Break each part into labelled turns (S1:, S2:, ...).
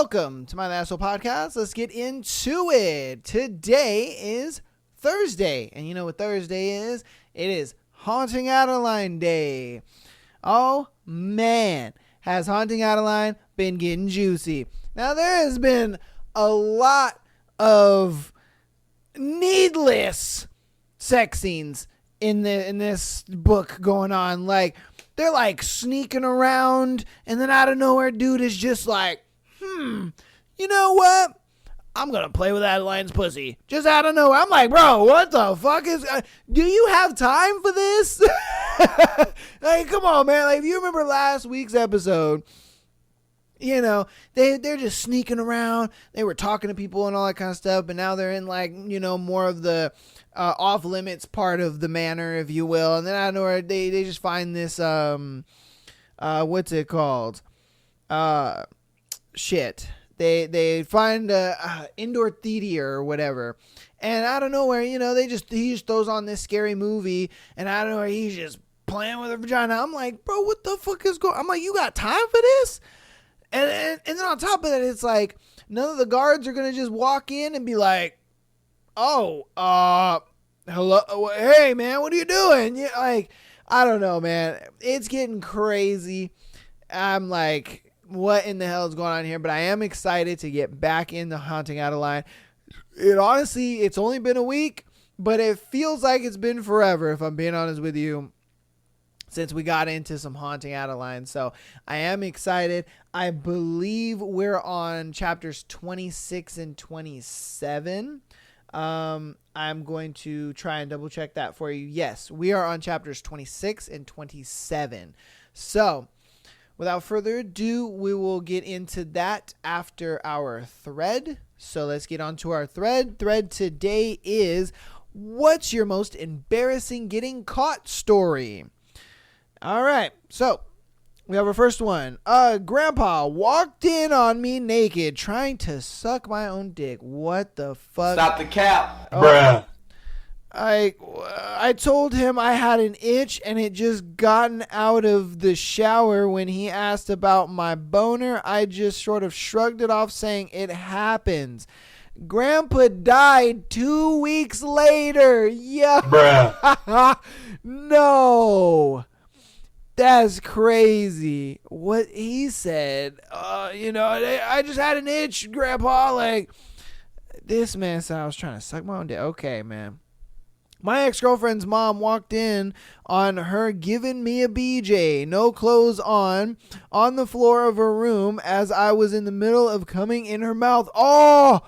S1: Welcome to my National Podcast. Let's get into it. Today is Thursday, and you know what Thursday is? It is Haunting Adeline Day. Oh man, has Haunting Adeline been getting juicy? Now there has been a lot of needless sex scenes in this book going on. Like they're like sneaking around, and then out of nowhere, dude is just like, you know what? I'm going to play with Adeline's pussy. Just out of nowhere. I'm like, bro, what the fuck is... do you have time for this? Like, come on, man. Like, if you remember last week's episode, you know, they're just sneaking around. They were talking to people and all that kind of stuff, but now they're in, like, you know, more of the off-limits part of the manor, if you will. And then out of nowhere, they just find this, what's it called? They find a indoor theater or whatever, and out of nowhere, you know, he just throws on this scary movie, and out of nowhere he's just playing with her vagina. I'm like, bro, what the fuck is going? I'm like, you got time for this? And then on top of that, it's like none of the guards are gonna just walk in and be like, oh, hello, hey man, what are you doing? Yeah, like, I don't know, man, it's getting crazy. I'm like, what in the hell is going on here? But I am excited to get back into Haunting Adeline. It's only been a week, but it feels like it's been forever, if I'm being honest with you, since we got into some Haunting Adeline. So I am excited. I believe we're on chapters 26 and 27. I'm going to try and double check that for you. Yes, we are on chapters 26 and 27. So without further ado, we will get into that after our thread. So let's get on to our thread. Thread today is, what's your most embarrassing getting caught story? All right, so we have our first one. Grandpa walked in on me naked, trying to suck my own dick. What the fuck?
S2: Stop the cap.
S1: Bruh. I told him I had an itch and it just gotten out of the shower. When he asked about my boner, I just sort of shrugged it off, saying it happens. Grandpa died 2 weeks later. Yeah. Bruh. No. That's crazy. What he said, you know, I just had an itch, Grandpa. Like, this man said I was trying to suck my own dick. Okay, man. My ex-girlfriend's mom walked in on her giving me a BJ, no clothes on the floor of her room as I was in the middle of coming in her mouth. Oh!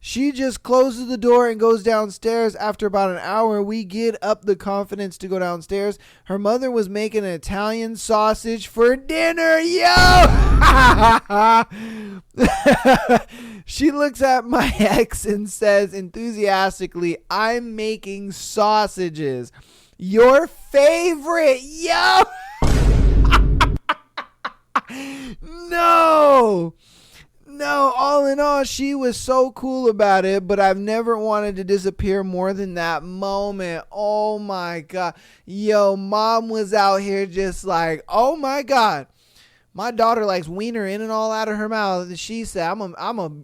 S1: She just closes the door and goes downstairs. After about an hour, we get up the confidence to go downstairs. Her mother was making an Italian sausage for dinner. Yo! She looks at my ex and says enthusiastically, I'm making sausages. Your favorite. Yo! No, all in all, she was so cool about it, but I've never wanted to disappear more than that moment. Oh my God. Yo, mom was out here just like, oh my God. My daughter likes wiener in and all out of her mouth. And she said,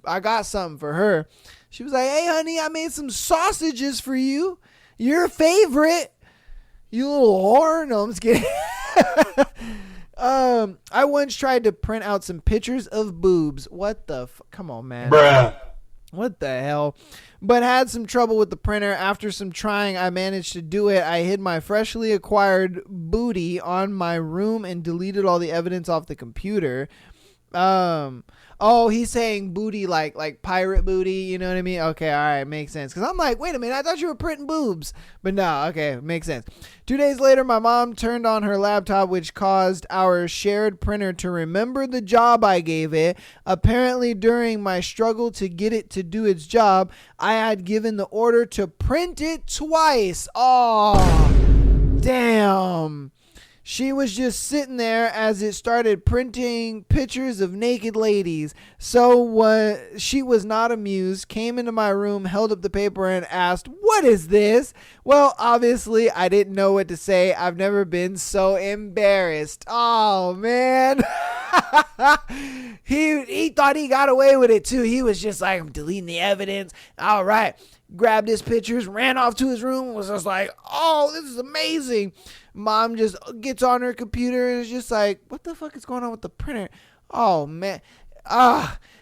S1: I got something for her. She was like, hey honey, I made some sausages for you. Your favorite. You little whore. No, I'm just kidding. I once tried to print out some pictures of boobs. What the come on, man.
S2: Bruh.
S1: What the hell? But had some trouble with the printer. After some trying, I managed to do it. I hid my freshly acquired booty on my room and deleted all the evidence off the computer. Oh, he's saying booty like pirate booty, you know what I mean? Okay, all right, makes sense. Because I'm like, wait a minute, I thought you were printing boobs. But no, okay, makes sense. 2 days later, my mom turned on her laptop, which caused our shared printer to remember the job I gave it. Apparently, during my struggle to get it to do its job, I had given the order to print it twice. Oh, damn. She was just sitting there as it started printing pictures of naked ladies. So she was not amused, came into my room, held up the paper and asked, "What is this?" Well, obviously I didn't know what to say. I've never been so embarrassed. Oh, man. He thought he got away with it too. He was just like, I'm deleting the evidence. All right. Grabbed his pictures, ran off to his room, was just like, oh, this is amazing. Mom just gets on her computer and is just like, what the fuck is going on with the printer? Oh, man.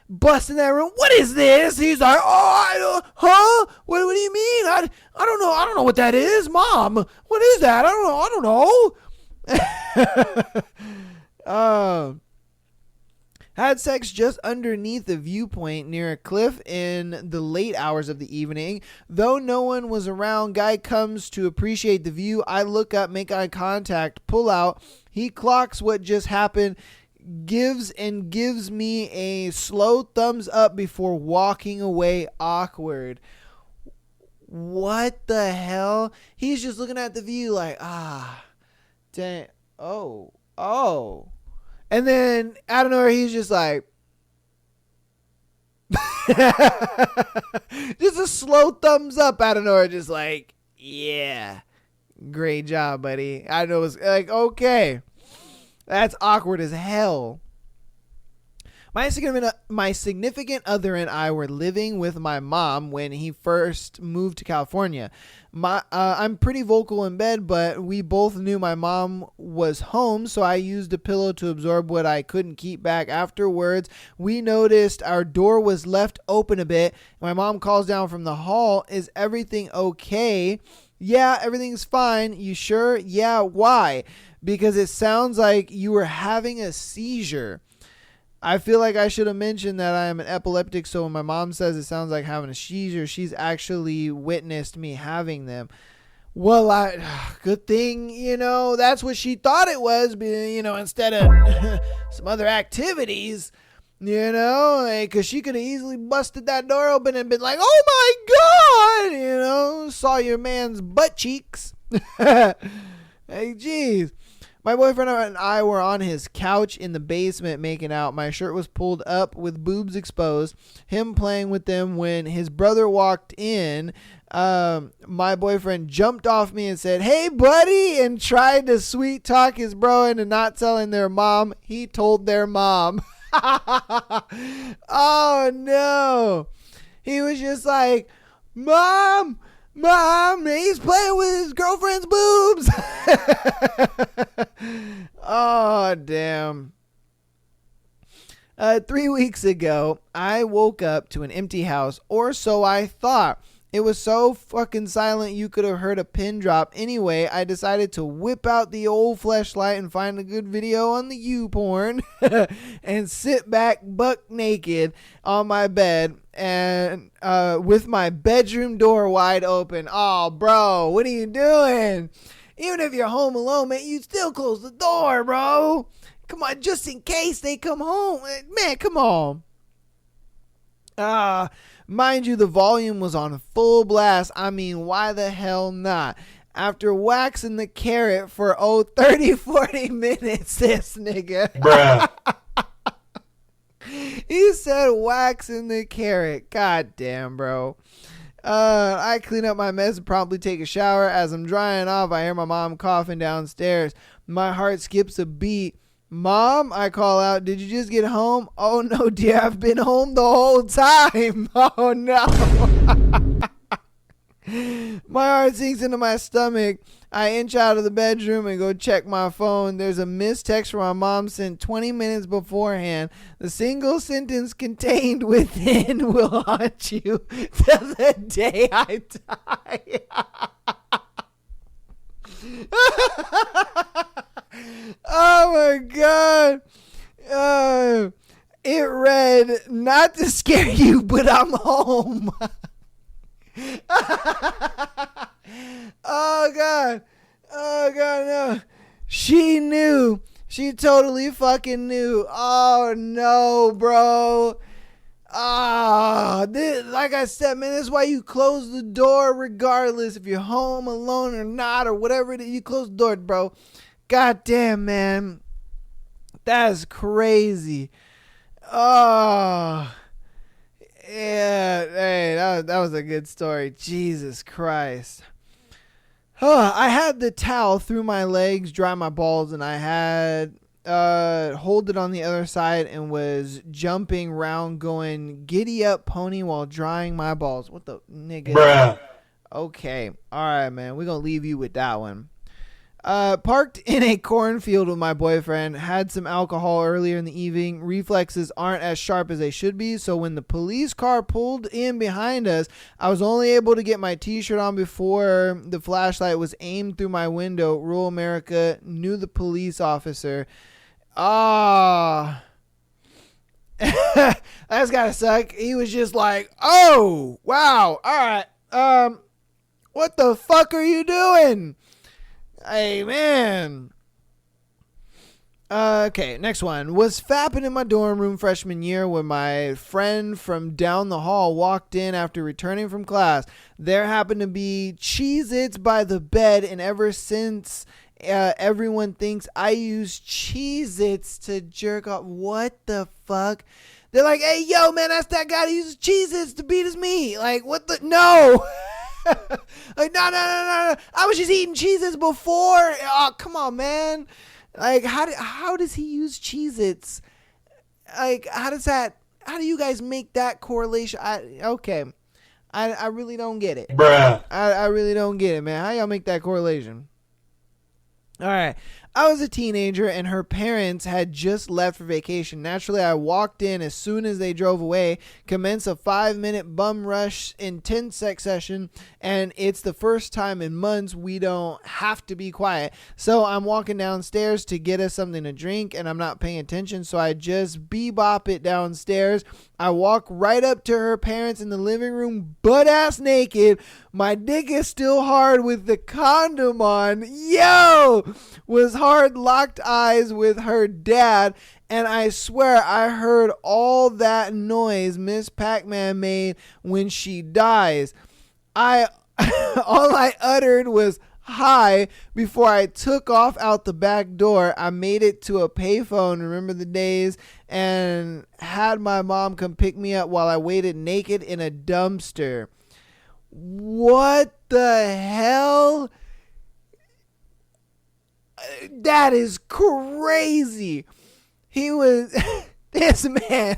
S1: Bust in that room. What is this? He's like, huh? What do you mean? I don't know. I don't know what that is. Mom, what is that? I don't know. Had sex just underneath a viewpoint near a cliff in the late hours of the evening. Though no one was around, guy comes to appreciate the view. I look up, make eye contact, pull out. He clocks what just happened, gives me a slow thumbs up before walking away awkward. What the hell? He's just looking at the view like, dang, oh. And then out of nowhere, he's just like, just a slow thumbs up out of nowhere, just like, yeah, great job, buddy. I know it's like, okay, that's awkward as hell. My significant other and I were living with my mom when he first moved to California. I'm pretty vocal in bed, but we both knew my mom was home, so I used a pillow to absorb what I couldn't keep back. Afterwards, we noticed our door was left open a bit. My mom calls down from the hall, is everything okay? Yeah, everything's fine. You sure? Yeah, why? Because it sounds like you were having a seizure. I feel like I should have mentioned that I am an epileptic, so when my mom says it sounds like having a seizure, she's actually witnessed me having them. Well, good thing, that's what she thought it was, instead of some other activities, because she could have easily busted that door open and been like, oh my God, saw your man's butt cheeks. Hey, geez. My boyfriend and I were on his couch in the basement making out. My shirt was pulled up with boobs exposed. Him playing with them when his brother walked in. My boyfriend jumped off me and said, hey, buddy, and tried to sweet talk his bro into not telling their mom. He told their mom. Oh, no. He was just like, Mom, he's playing with his girlfriend's boobs. Oh, damn. 3 weeks ago, I woke up to an empty house, or so I thought. It was so fucking silent you could have heard a pin drop. Anyway, I decided to whip out the old fleshlight and find a good video on the YouPorn and sit back buck naked on my bed and with my bedroom door wide open. Oh, bro, what are you doing? Even if you're home alone, man, you still close the door, bro. Come on, just in case they come home. Man, come on. Mind you, the volume was on full blast. I mean, why the hell not? After waxing the carrot for 30, 40 minutes, this nigga.
S2: Bruh.
S1: He said waxing the carrot. God damn, bro. I clean up my mess and promptly take a shower. As I'm drying off, I hear my mom coughing downstairs. My heart skips a beat. Mom, I call out, did you just get home? Oh, no, dear, I've been home the whole time. Oh, no. My heart sinks into my stomach. I inch out of the bedroom and go check my phone. There's a missed text from my mom sent 20 minutes beforehand. The single sentence contained within will haunt you till the day I die. Oh my God. It read, not to scare you, but I'm home. Oh God, no. She knew. She totally fucking knew. Oh no, bro. Like I said, man, this is why you close the door regardless if you're home alone or not or whatever it is. You close the door, bro. God damn, man. That's crazy. Oh. Yeah, hey, that was a good story. Jesus Christ. I had the towel through my legs, dry my balls, and I had hold it on the other side and was jumping around going giddy up pony while drying my balls. What the nigga? Bruh. Okay. All right, man. We're going to leave you with that one. Parked in a cornfield with my boyfriend, had some alcohol earlier in the evening. Reflexes aren't as sharp as they should be, so when the police car pulled in behind us, I was only able to get my t-shirt on before the flashlight was aimed through my window. Rural America, knew the police officer. Ah. That's gotta suck. He was just like, oh, wow, all right, what the fuck are you doing? Hey, man. Okay, next one. Was fapping in my dorm room freshman year when my friend from down the hall walked in after returning from class. There happened to be Cheez-Its by the bed, and ever since everyone thinks I use Cheez-Its to jerk off. What the fuck? They're like, hey, yo, man, that's that guy that uses Cheez-Its to beat his meat. Like, what the? No. Like, no. I was just eating Cheez-Its before. Oh, come on, man. Like, how does he use Cheez-Its? Like, how do you guys make that correlation? I really don't get it. Bruh. I really don't get it, man. How y'all make that correlation? All right. I was a teenager and her parents had just left for vacation. Naturally, I walked in as soon as they drove away, commenced a 5-minute bum rush intense sex session, and it's the first time in months we don't have to be quiet. So I'm walking downstairs to get us something to drink and I'm not paying attention, so I just bebop it downstairs. I walk right up to her parents in the living room, butt ass naked. My dick is still hard with the condom on. Yo! Was hard locked eyes with her dad, and I swear I heard all that noise Miss Pac-Man made when she dies. All I uttered was hi before I took off out the back door. I made it to a payphone, remember the days, and had my mom come pick me up while I waited naked in a dumpster. What the hell? That is crazy. He was this man.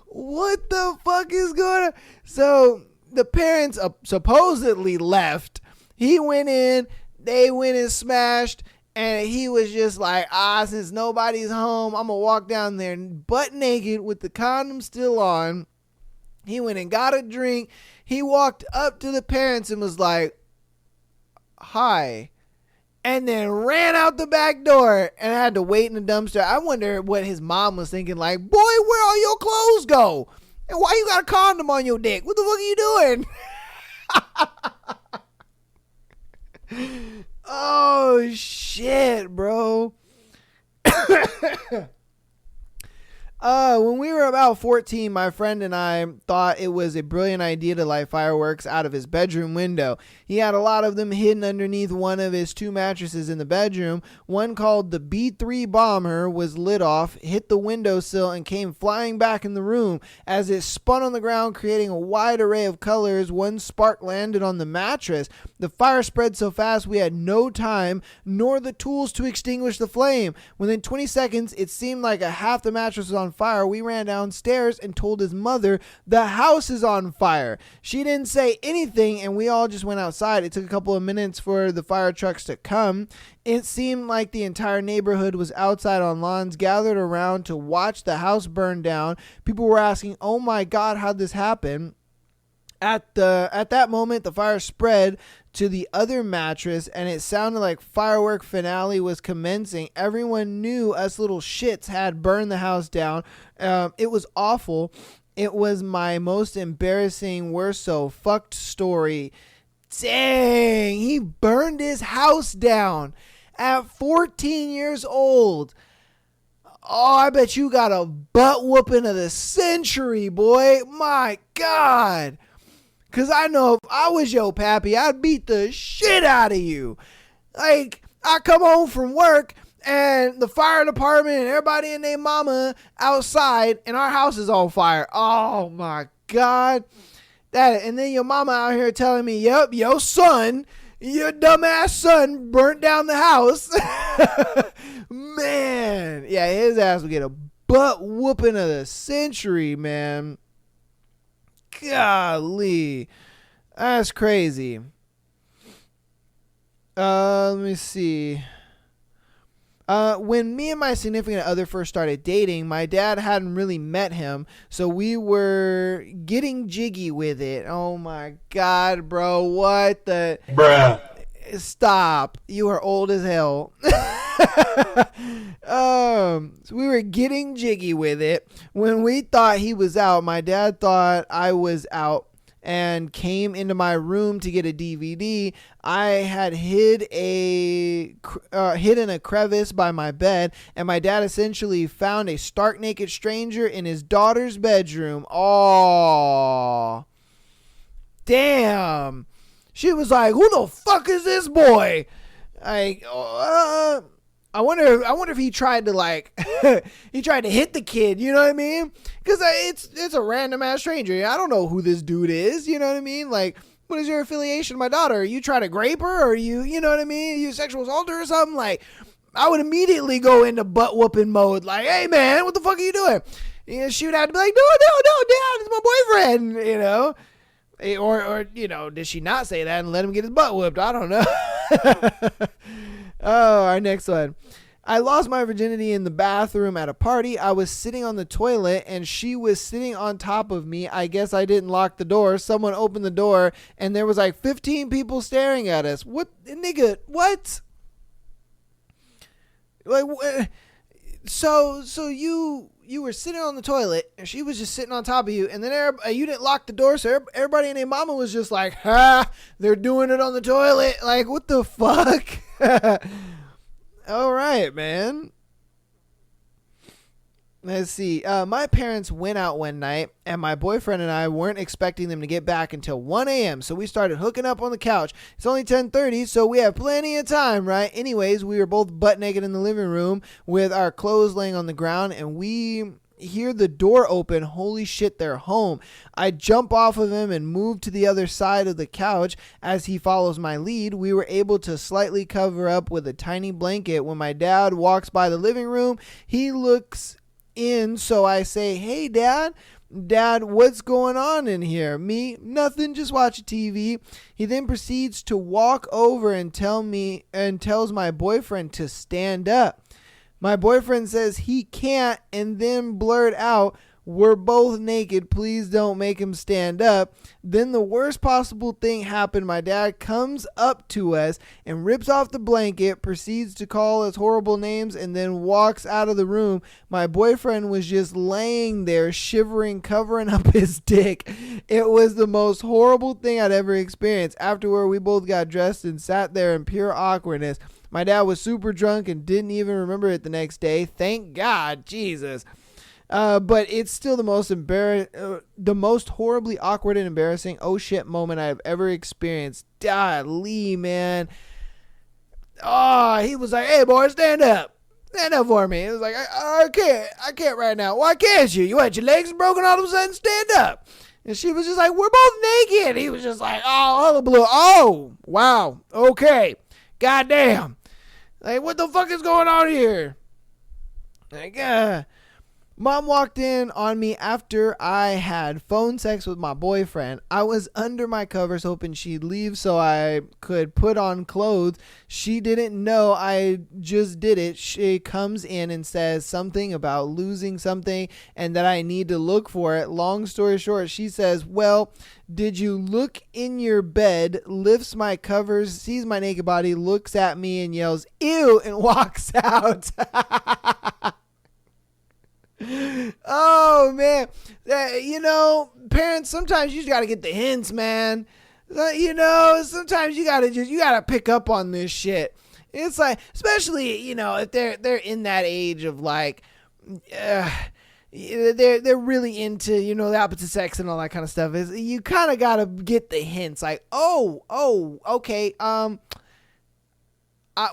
S1: What the fuck is going on? So the parents supposedly left. He went in, they went and smashed, and he was just like, since nobody's home, I'm gonna walk down there butt naked with the condom still on. He went and got a drink. He walked up to the parents and was like, hi, and then ran out the back door and had to wait in the dumpster. I wonder what his mom was thinking, like, boy, where all your clothes go? And why you got a condom on your dick? What the fuck are you doing? Oh, shit, bro. When we were about 14, my friend and I thought it was a brilliant idea to light fireworks out of his bedroom window. He had a lot of them hidden underneath one of his 2 mattresses in the bedroom. One called the B-3 bomber was lit off, hit the windowsill, and came flying back in the room. As it spun on the ground, creating a wide array of colors, one spark landed on the mattress. The fire spread so fast we had no time nor the tools to extinguish the flame. Within 20 seconds, it seemed like a half the mattress was on fire. We ran downstairs and told his mother the house is on fire. She didn't say anything and we all just went outside. It took a couple of minutes for the fire trucks to come. It seemed like the entire neighborhood was outside on lawns gathered around to watch the house burn down. People were asking, oh my God, how'd this happen? At that moment, the fire spread to the other mattress and it sounded like firework finale was commencing. Everyone knew us little shits had burned the house down. It was awful. It was my most embarrassing, we're so fucked story. Dang, he burned his house down at 14 years old. Oh, I bet you got a butt whooping of the century, boy. My God. Because I know if I was your pappy, I'd beat the shit out of you. Like, I come home from work and the fire department and everybody and their mama outside and our house is on fire. Oh, my God. And then your mama out here telling me, yep, your son Your dumbass son burnt down the house. Man. Yeah, his ass would get a butt whooping of the century, man. Golly. That's crazy. Let me see. When me and my significant other first started dating, my dad hadn't really met him, so we were getting jiggy with it. Oh my God, bro. What the? Bruh. Stop. You are old as hell. So we were getting jiggy with it. When we thought he was out, my dad thought I was out and came into my room to get a DVD. I had hid in a crevice by my bed, and my dad essentially found a stark naked stranger in his daughter's bedroom. Oh, damn. She was like, "Who the fuck is this boy?" I wonder if he tried to he tried to hit the kid, you know what I mean? Because it's a random ass stranger. I don't know who this dude is, you know what I mean? Like, what is your affiliation with my daughter? Are you trying to grape her? Or you know what I mean? Are you sexual assault her or something? Like, I would immediately go into butt whooping mode. Like, hey man, what the fuck are you doing? She would have to be like, no, dad, it's my boyfriend, you know? Or you know, did she not say that and let him get his butt whooped? I don't know. Oh, our next one. I lost my virginity in the bathroom at a party. I was sitting on the toilet and she was sitting on top of me. I guess I didn't lock the door. Someone opened the door and there was like 15 people staring at us. What, nigga? What? Like, so you were sitting on the toilet and she was just sitting on top of you, and then you didn't lock the door, so everybody and their mama was just like, ha, they're doing it on the toilet. Like, what the fuck? All right, man. Let's see. My parents went out one night, and my boyfriend and I weren't expecting them to get back until 1 a.m., so we started hooking up on the couch. It's only 10:30, so we have plenty of time, right? Anyways, we were both butt naked in the living room with our clothes laying on the ground, and we hear the door open. Holy shit, they're home. I jump off of him and move to the other side of the couch. As he follows my lead, we were able to slightly cover up with a tiny blanket. When my dad walks by the living room, he looks in, so I say, hey dad, what's going on in here? Me, nothing, just watch TV. He then proceeds to walk over and tells my boyfriend to stand up. My boyfriend says he can't, and then blurt out, we're both naked, please don't make him stand up. Then the worst possible thing happened. My dad comes up to us and rips off the blanket, proceeds to call us horrible names, and then walks out of the room. My boyfriend was just laying there shivering, covering up his dick. It was the most horrible thing I'd ever experienced. Afterward, we both got dressed and sat there in pure awkwardness. My dad was super drunk and didn't even remember it the next day. Thank God, Jesus. But it's still the most horribly awkward and embarrassing oh shit moment I've ever experienced. Golly, man. Oh, he was like, hey boy, stand up. Stand up for me. It was like, I can't right now. Why can't you? You had your legs broken all of a sudden? Stand up. And she was just like, we're both naked. He was just like, oh, blue. Oh, wow. Okay. Goddamn. Like, what the fuck is going on here? Like, Mom walked in on me after I had phone sex with my boyfriend. I was under my covers hoping she'd leave so I could put on clothes. She didn't know I just did it. She comes in and says something about losing something and that I need to look for it. Long story short, she says, well, did you look in your bed, lifts my covers, sees my naked body, looks at me and yells, ew, and walks out. Oh man, you know, parents, sometimes you just gotta get the hints, man. You know, sometimes you gotta pick up on this shit. It's like, especially, you know, if they're in that age of like, they're really into, you know, the opposite sex and all that kind of stuff. Is you kind of gotta get the hints, like, oh, okay,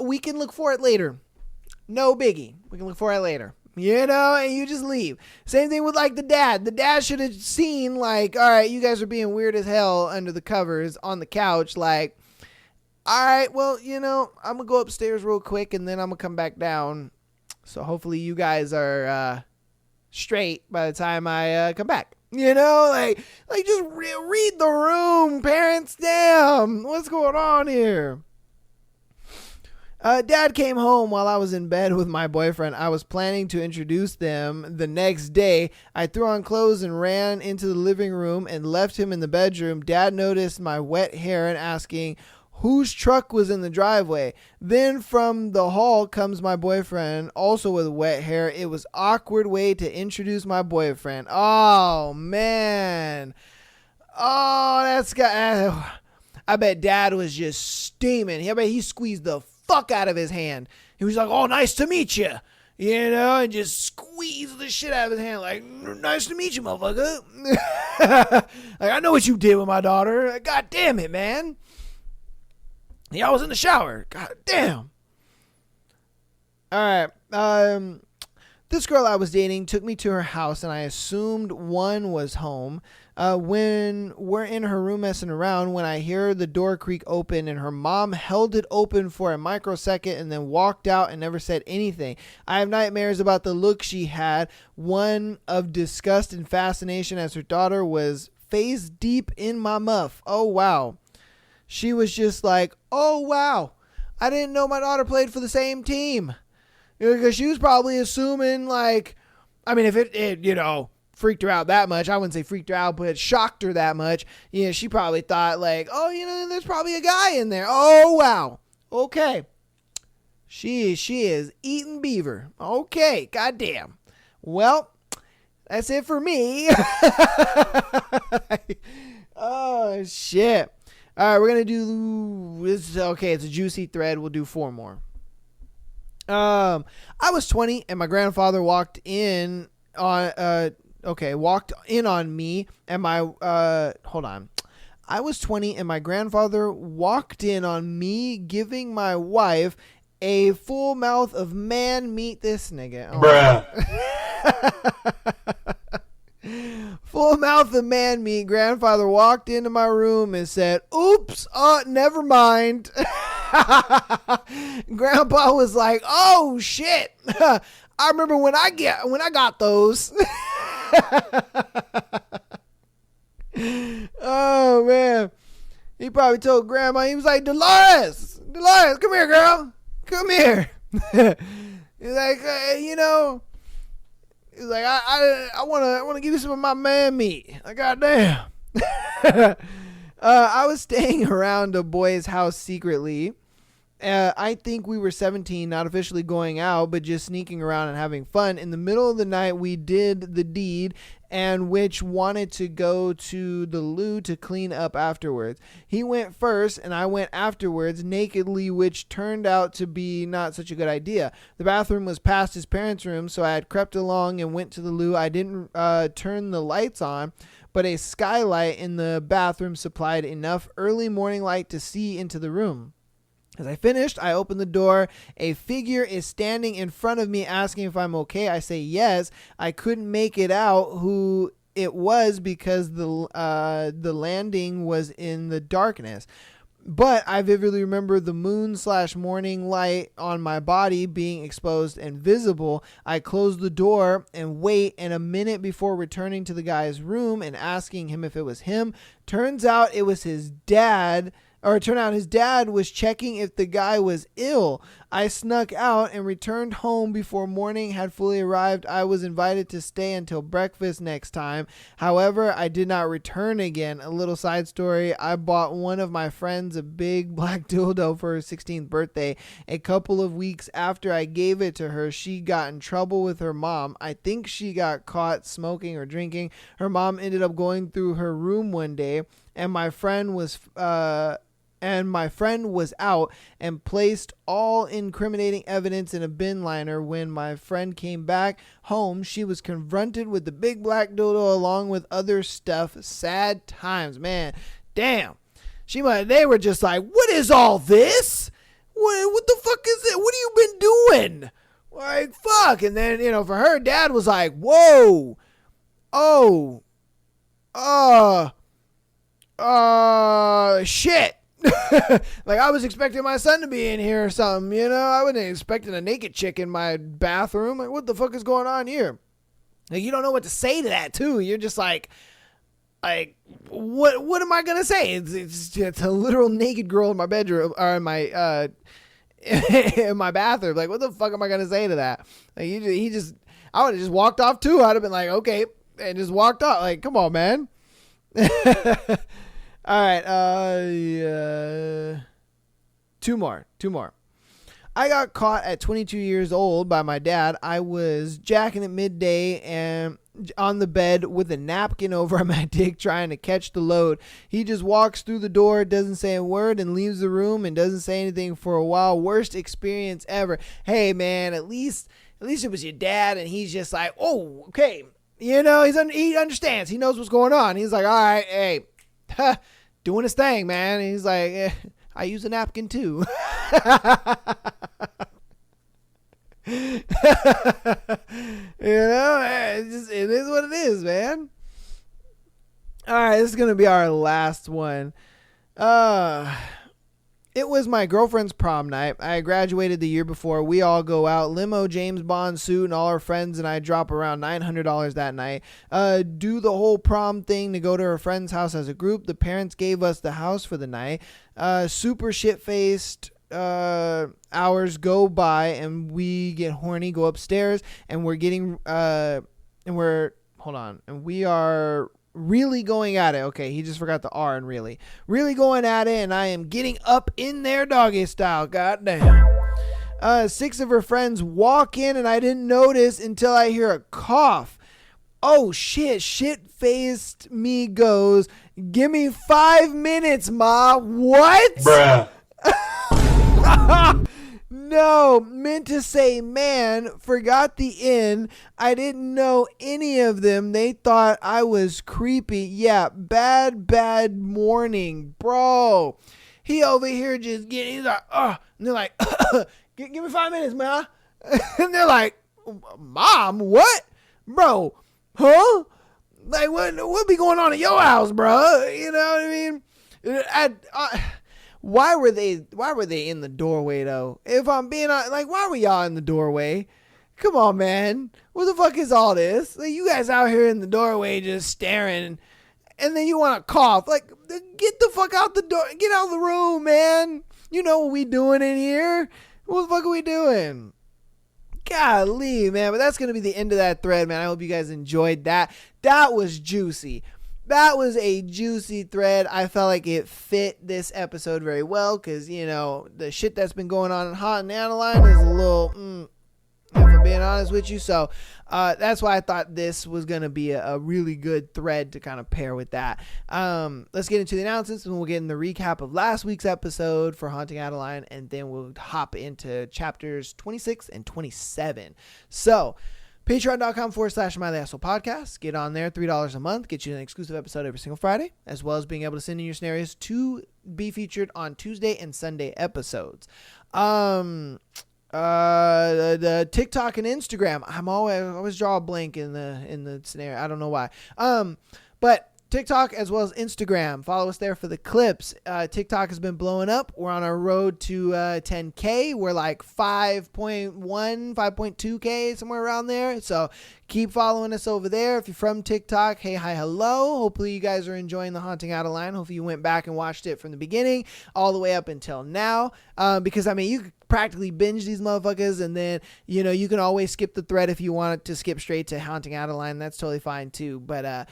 S1: we can look for it later. No biggie, we can look for it later. You know, and you just leave. Same thing with like the dad. The dad should have seen like, all right, you guys are being weird as hell under the covers on the couch. Like, All right, well, I'm going to go upstairs real quick and then I'm going to come back down. So hopefully you guys are straight by the time I come back. Like just read the room, parents. Damn, what's going on here? Dad came home while I was in bed with my boyfriend. I was planning to introduce them the next day. I threw on clothes and ran into the living room and left him in the bedroom. Dad noticed my wet hair and asking whose truck was in the driveway. Then from the hall comes my boyfriend, also with wet hair. It was awkward way to introduce my boyfriend. Oh, man. Oh, that's got... I bet Dad was just steaming. I bet he squeezed the fuck out of his hand. He was like, oh, nice to meet you. And just squeezed the shit out of his hand. Like, nice to meet you, motherfucker. Like, I know what you did with my daughter. God damn it, man. Yeah, I was in the shower. God damn. All right. This girl I was dating took me to her house, and I assumed one was home. When we're in her room messing around, when I hear the door creak open, and her mom held it open for a microsecond and then walked out and never said anything. I have nightmares about the look she had, one of disgust and fascination as her daughter was face deep in my muff. Oh, wow. She was just like, oh, wow, I didn't know my daughter played for the same team. Because she was probably assuming, like, I mean, if it freaked her out that much, I wouldn't say freaked her out, but it shocked her that much. She probably thought, like, oh, there's probably a guy in there. Oh, wow. Okay. She is eating beaver. Okay. Goddamn. Well, that's it for me. Oh, shit. All right, we're going to do this. Okay, it's a juicy thread. We'll do 4 more. I was 20 and my grandfather walked in on me and my hold on. I was 20 and my grandfather walked in on me giving my wife a full mouth of man meat. This nigga. Oh. Bruh. Full mouth of man meat. Grandfather walked into my room and said, oops, never mind. Grandpa was like, oh shit. I remember when I got those. Oh man. He probably told Grandma, he was like, Dolores, come here, girl. Come here. He's like, he's like, I want to give you some of my man meat. Like, goddamn. I was staying around a boy's house secretly. I think we were 17, not officially going out, but just sneaking around and having fun. In the middle of the night, we did the deed, and which wanted to go to the loo to clean up afterwards. He went first, and I went afterwards nakedly, which turned out to be not such a good idea. The bathroom was past his parents' room, so I had crept along and went to the loo. I didn't turn the lights on, but a skylight in the bathroom supplied enough early morning light to see into the room. As I finished, I opened the door. A figure is standing in front of me asking if I'm okay. I say yes. I couldn't make it out who it was because the landing was in the darkness. But I vividly remember the moon/morning light on my body being exposed and visible. I closed the door and wait, and a minute before returning to the guy's room and asking him if it was him. Turns out it was his dad. Or it turned out his dad was checking if the guy was ill. I snuck out and returned home before morning had fully arrived. I was invited to stay until breakfast next time. However, I did not return again. A little side story. I bought one of my friends a big black dildo for her 16th birthday. A couple of weeks after I gave it to her, she got in trouble with her mom. I think she got caught smoking or drinking. Her mom ended up going through her room one day, and my friend was out and placed all incriminating evidence in a bin liner. When my friend came back home, she was confronted with the big black dildo along with other stuff. Sad times, man. Damn. They were just like, what is all this? What the fuck is it? What have you been doing? Like, fuck. And then, for her, dad was like, whoa. Oh. Shit. Like, I was expecting my son to be in here or something, you know? I wasn't expecting a naked chick in my bathroom. Like, what the fuck is going on here? Like, you don't know what to say to that, too. You're just like, what am I going to say? It's a literal naked girl in my bedroom, or in my, in my bathroom. Like, what the fuck am I going to say to that? Like, I would have just walked off, too. I'd have been like, okay, and just walked off. Like, come on, man. All right, two more. I got caught at 22 years old by my dad. I was jacking at midday and on the bed with a napkin over my dick trying to catch the load. He just walks through the door, doesn't say a word, and leaves the room and doesn't say anything for a while. Worst experience ever. Hey, man, at least it was your dad, and he's just like, oh, okay. You know, he understands. He knows what's going on. He's like, all right, hey, doing his thing, man. And he's like, I use a napkin too. You know, it is what it is, man. All right, this is going to be our last one. It was my girlfriend's prom night. I graduated the year before. We all go out, limo, James Bond suit, and all our friends and I drop around $900 that night. Do the whole prom thing to go to her friend's house as a group. The parents gave us the house for the night. Super shit-faced. Hours go by and we get horny, go upstairs, and we are really going at it. Okay, he just forgot the R and really going at it, and I am getting up in there doggy style. Goddamn. 6 of her friends walk in, and I didn't notice until I hear a cough. Oh shit, shit-faced me goes, give me 5 minutes, ma. What?
S2: Bruh.
S1: No, meant to say man, forgot the N. I didn't know any of them. They thought I was creepy. Yeah, bad morning, bro. He over here just he's like, and they're like, give me 5 minutes, ma. And they're like, Mom, what? Bro, huh? Like, what be going on at your house, bro? You know what I mean? Why were they in the doorway, though? If I'm being like, why were y'all in the doorway? Come on, man. What the fuck is all this? Like, you guys out here in the doorway just staring, and then you want to cough. Like, get the fuck out the door. Get out of the room, man. You know what we doing in here. What the fuck are we doing? Golly, man. But that's going to be the end of that thread, man. I hope you guys enjoyed that. That was juicy. That was a juicy thread. I felt like it fit this episode very well because, you know, the shit that's been going on in Hot and Adeline is a little, if I'm being honest with you. So that's why I thought this was going to be a really good thread to kind of pair with that. Let's get into the announcements, and we'll get in the recap of last week's episode for Haunting Adeline, and then we'll hop into chapters 26 and 27. So, Patreon.com/MyLastPodcast. Get on there, $3 a month. Get you an exclusive episode every single Friday, as well as being able to send in your scenarios to be featured on Tuesday and Sunday episodes. The TikTok and Instagram. I always draw a blank in the scenario. I don't know why. But TikTok as well as Instagram. Follow us there for the clips. TikTok has been blowing up. We're on our road to 10K. We're like 5.1, 5.2K, somewhere around there. So keep following us over there. If you're from TikTok, hey, hi, hello. Hopefully you guys are enjoying The Haunting Adeline. Hopefully you went back and watched it from the beginning all the way up until now. Because, I mean, you practically binge these motherfuckers, and then, you know, you can always skip the thread if you want to skip straight to Haunting Adeline. That's totally fine too. But,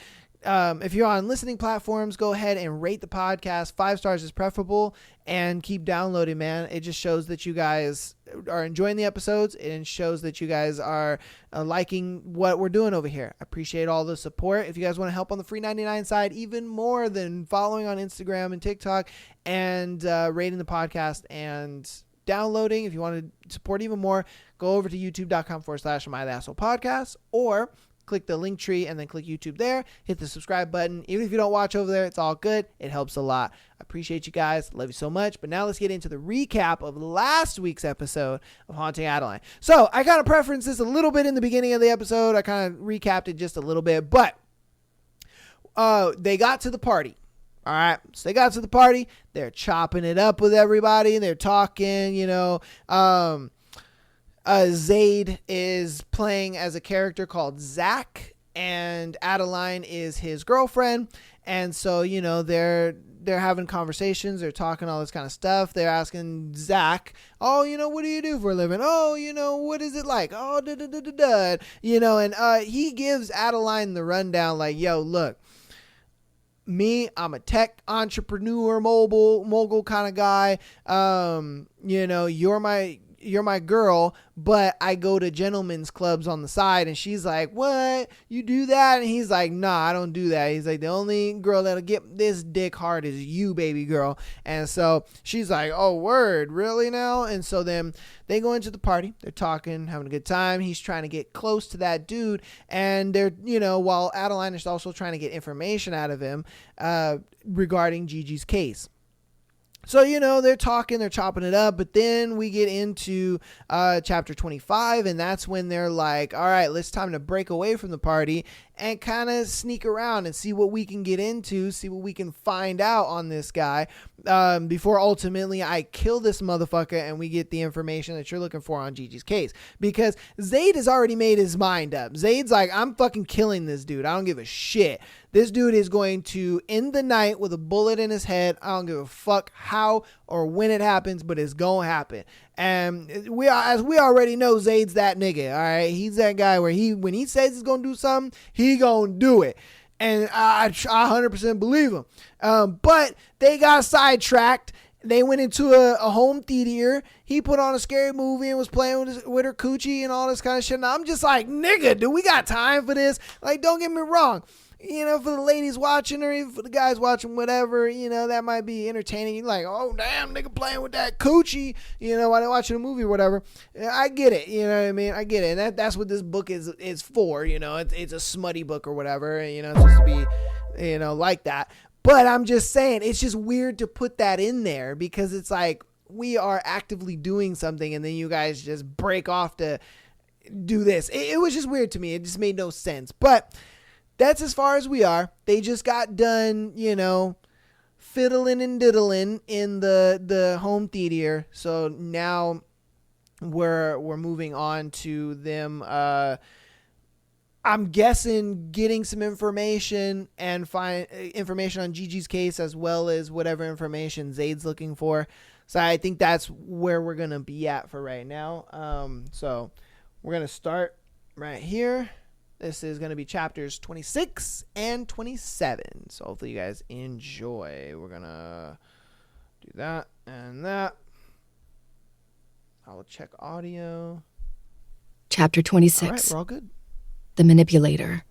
S1: if you're on listening platforms, go ahead and rate the podcast. 5 stars is preferable, and keep downloading, man. It just shows that you guys are enjoying the episodes, and shows that you guys are liking what we're doing over here. I appreciate all the support. If you guys want to help on the free 99 side, even more than following on Instagram and TikTok and rating the podcast and downloading, if you want to support even more, go over to youtube.com/MyLastPodcast, or click the link tree and then click YouTube there. Hit the subscribe button. Even if you don't watch over there, it's all good. It helps a lot. I appreciate you guys. Love you so much. But now let's get into the recap of last week's episode of Haunting Adeline. So I kind of preferenced this a little bit in the beginning of the episode. I kind of recapped it just a little bit. But they got to the party. All right, so they got to the party. They're chopping it up with everybody. They're talking, Zayd is playing as a character called Zach, and Adeline is his girlfriend. And so, they're having conversations. They're talking all this kind of stuff. They're asking Zach, oh, what do you do for a living? Oh, what is it like? Oh, and he gives Adeline the rundown like, yo, look, me, I'm a tech entrepreneur, mogul kind of guy. You're my girl, but I go to gentlemen's clubs on the side. And she's like, what? You do that? And he's like, nah, I don't do that. He's like, the only girl that'll get this dick hard is you, baby girl. And so she's like, oh, word, really now? And so then they go into the party. They're talking, having a good time. He's trying to get close to that dude. And they're, while Adeline is also trying to get information out of him regarding Gigi's case. So, they're talking, they're chopping it up, but then we get into chapter 25, and that's when they're like, all right, it's time to break away from the party and kind of sneak around and see what we can get into, see what we can find out on this guy before ultimately I kill this motherfucker and we get the information that you're looking for on Gigi's case. Because Zayd has already made his mind up. Zayd's like, I'm fucking killing this dude. I don't give a shit. This dude is going to end the night with a bullet in his head. I don't give a fuck how or when it happens, but it's gonna happen. And as we already know, Zayd's that nigga. All right, he's that guy where when he says he's gonna do something, he gonna do it. And I 100% believe him. But they got sidetracked. They went into a home theater. He put on a scary movie and was playing with her coochie and all this kind of shit. And I'm just like, nigga, do we got time for this? Like, don't get me wrong. For the ladies watching or even for the guys watching, whatever, that might be entertaining. You're like, oh, damn, nigga playing with that coochie, while they're watching a movie or whatever. I get it. You know what I mean? I get it. And that's what this book is for, it's a smutty book or whatever. It's supposed to be, like that. But I'm just saying, it's just weird to put that in there because it's like we are actively doing something and then you guys just break off to do this. It was just weird to me. It just made no sense. But that's as far as we are. They just got done, fiddling and diddling in the home theater. So now we're moving on to them. I'm guessing getting some information and find information on Gigi's case as well as whatever information Zayd's looking for. So I think that's where we're gonna be at for right now. So we're gonna start right here. This is going to be chapters 26 and 27. So hopefully you guys enjoy. We're going to do that and that. I will check audio.
S2: Chapter 26.
S1: All right, we're all good.
S2: The Manipulator.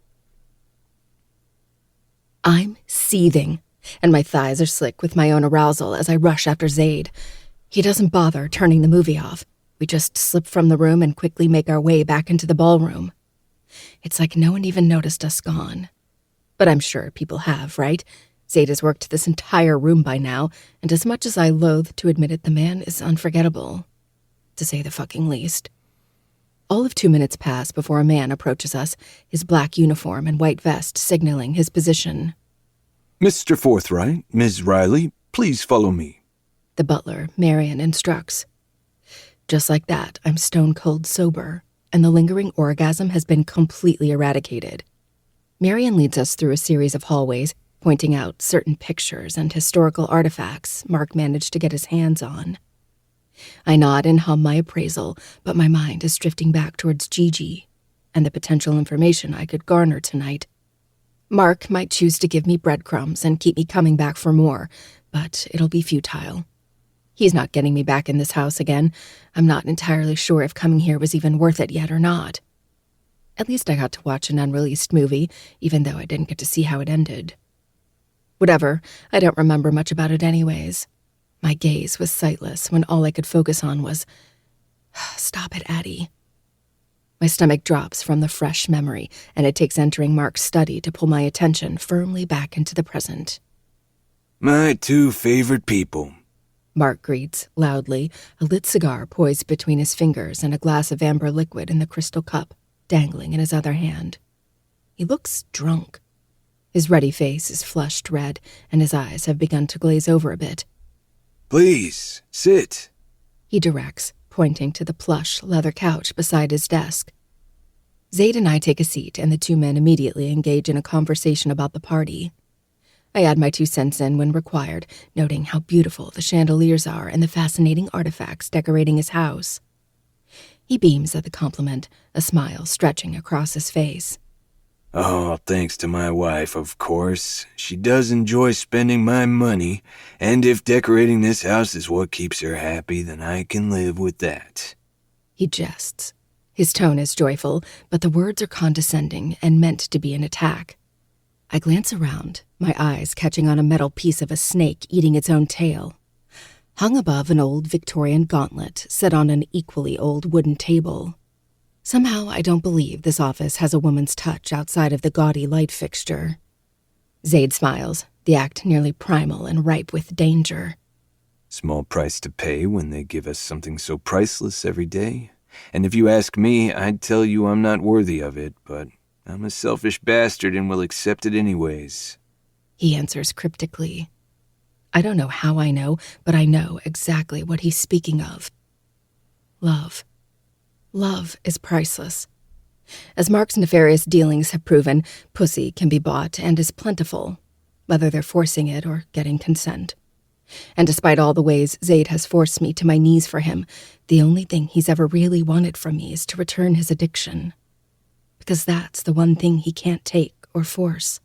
S2: I'm seething, and my thighs are slick with my own arousal as I rush after Zayd. He doesn't bother turning the movie off. We just slip from the room and quickly make our way back into the ballroom. It's like no one even noticed us gone. But I'm sure people have, right? Zayd has worked this entire room by now, and as much as I loathe to admit it, the man is unforgettable, to say the fucking least. All of 2 minutes pass before a man approaches us, his black uniform and white vest signaling his position.
S3: Mr. Forthright, Ms. Riley, please follow me.
S2: The butler, Marion, instructs. Just like that, I'm stone cold sober, and the lingering orgasm has been completely eradicated. Marion leads us through a series of hallways, pointing out certain pictures and historical artifacts Mark managed to get his hands on. I nod and hum my appraisal, but my mind is drifting back towards Gigi and the potential information I could garner tonight. Mark might choose to give me breadcrumbs and keep me coming back for more, but it'll be futile. He's not getting me back in this house again. I'm not entirely sure if coming here was even worth it yet or not. At least I got to watch an unreleased movie, even though I didn't get to see how it ended. Whatever, I don't remember much about it anyways. My gaze was sightless when all I could focus on was, stop it, Addie. My stomach drops from the fresh memory, and it takes entering Mark's study to pull my attention firmly back into the present.
S3: My two favorite people.
S2: Mark greets, loudly, a lit cigar poised between his fingers and a glass of amber liquid in the crystal cup, dangling in his other hand. He looks drunk. His ruddy face is flushed red, and his eyes have begun to glaze over a bit.
S3: Please, sit.
S2: He directs, pointing to the plush leather couch beside his desk. Zaid and I take a seat, and the two men immediately engage in a conversation about the party. I add my 2 cents in when required, noting how beautiful the chandeliers are and the fascinating artifacts decorating his house. He beams at the compliment, a smile stretching across his face.
S3: Oh, thanks to my wife, of course. She does enjoy spending my money, and if decorating this house is what keeps her happy, then I can live with that.
S2: He jests. His tone is joyful, but the words are condescending and meant to be an attack. I glance around, my eyes catching on a metal piece of a snake eating its own tail. Hung above an old Victorian gauntlet set on an equally old wooden table. Somehow I don't believe this office has a woman's touch outside of the gaudy light fixture. Zaid smiles, the act nearly primal and ripe with danger.
S3: Small price to pay when they give us something so priceless every day. And if you ask me, I'd tell you I'm not worthy of it, but I'm a selfish bastard and will accept it anyways.
S2: He answers cryptically. I don't know how I know, but I know exactly what he's speaking of. Love. Love is priceless. As Mark's nefarious dealings have proven, pussy can be bought and is plentiful, whether they're forcing it or getting consent. And despite all the ways Zaid has forced me to my knees for him, the only thing he's ever really wanted from me is to return his addiction. Because that's the one thing he can't take or force.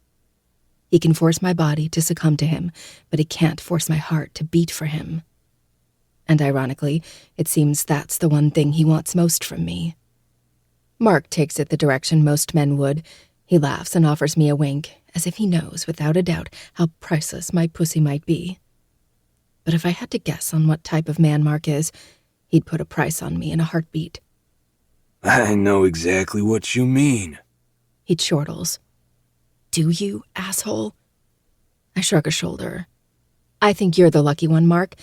S2: He can force my body to succumb to him, but he can't force my heart to beat for him. And ironically, it seems that's the one thing he wants most from me. Mark takes it the direction most men would. He laughs and offers me a wink, as if he knows without a doubt how priceless my pussy might be. But if I had to guess on what type of man Mark is, he'd put a price on me in a heartbeat.
S3: I know exactly what you mean.
S2: He chortles. Do you, asshole? I shrug a shoulder. I think you're the lucky one, Mark.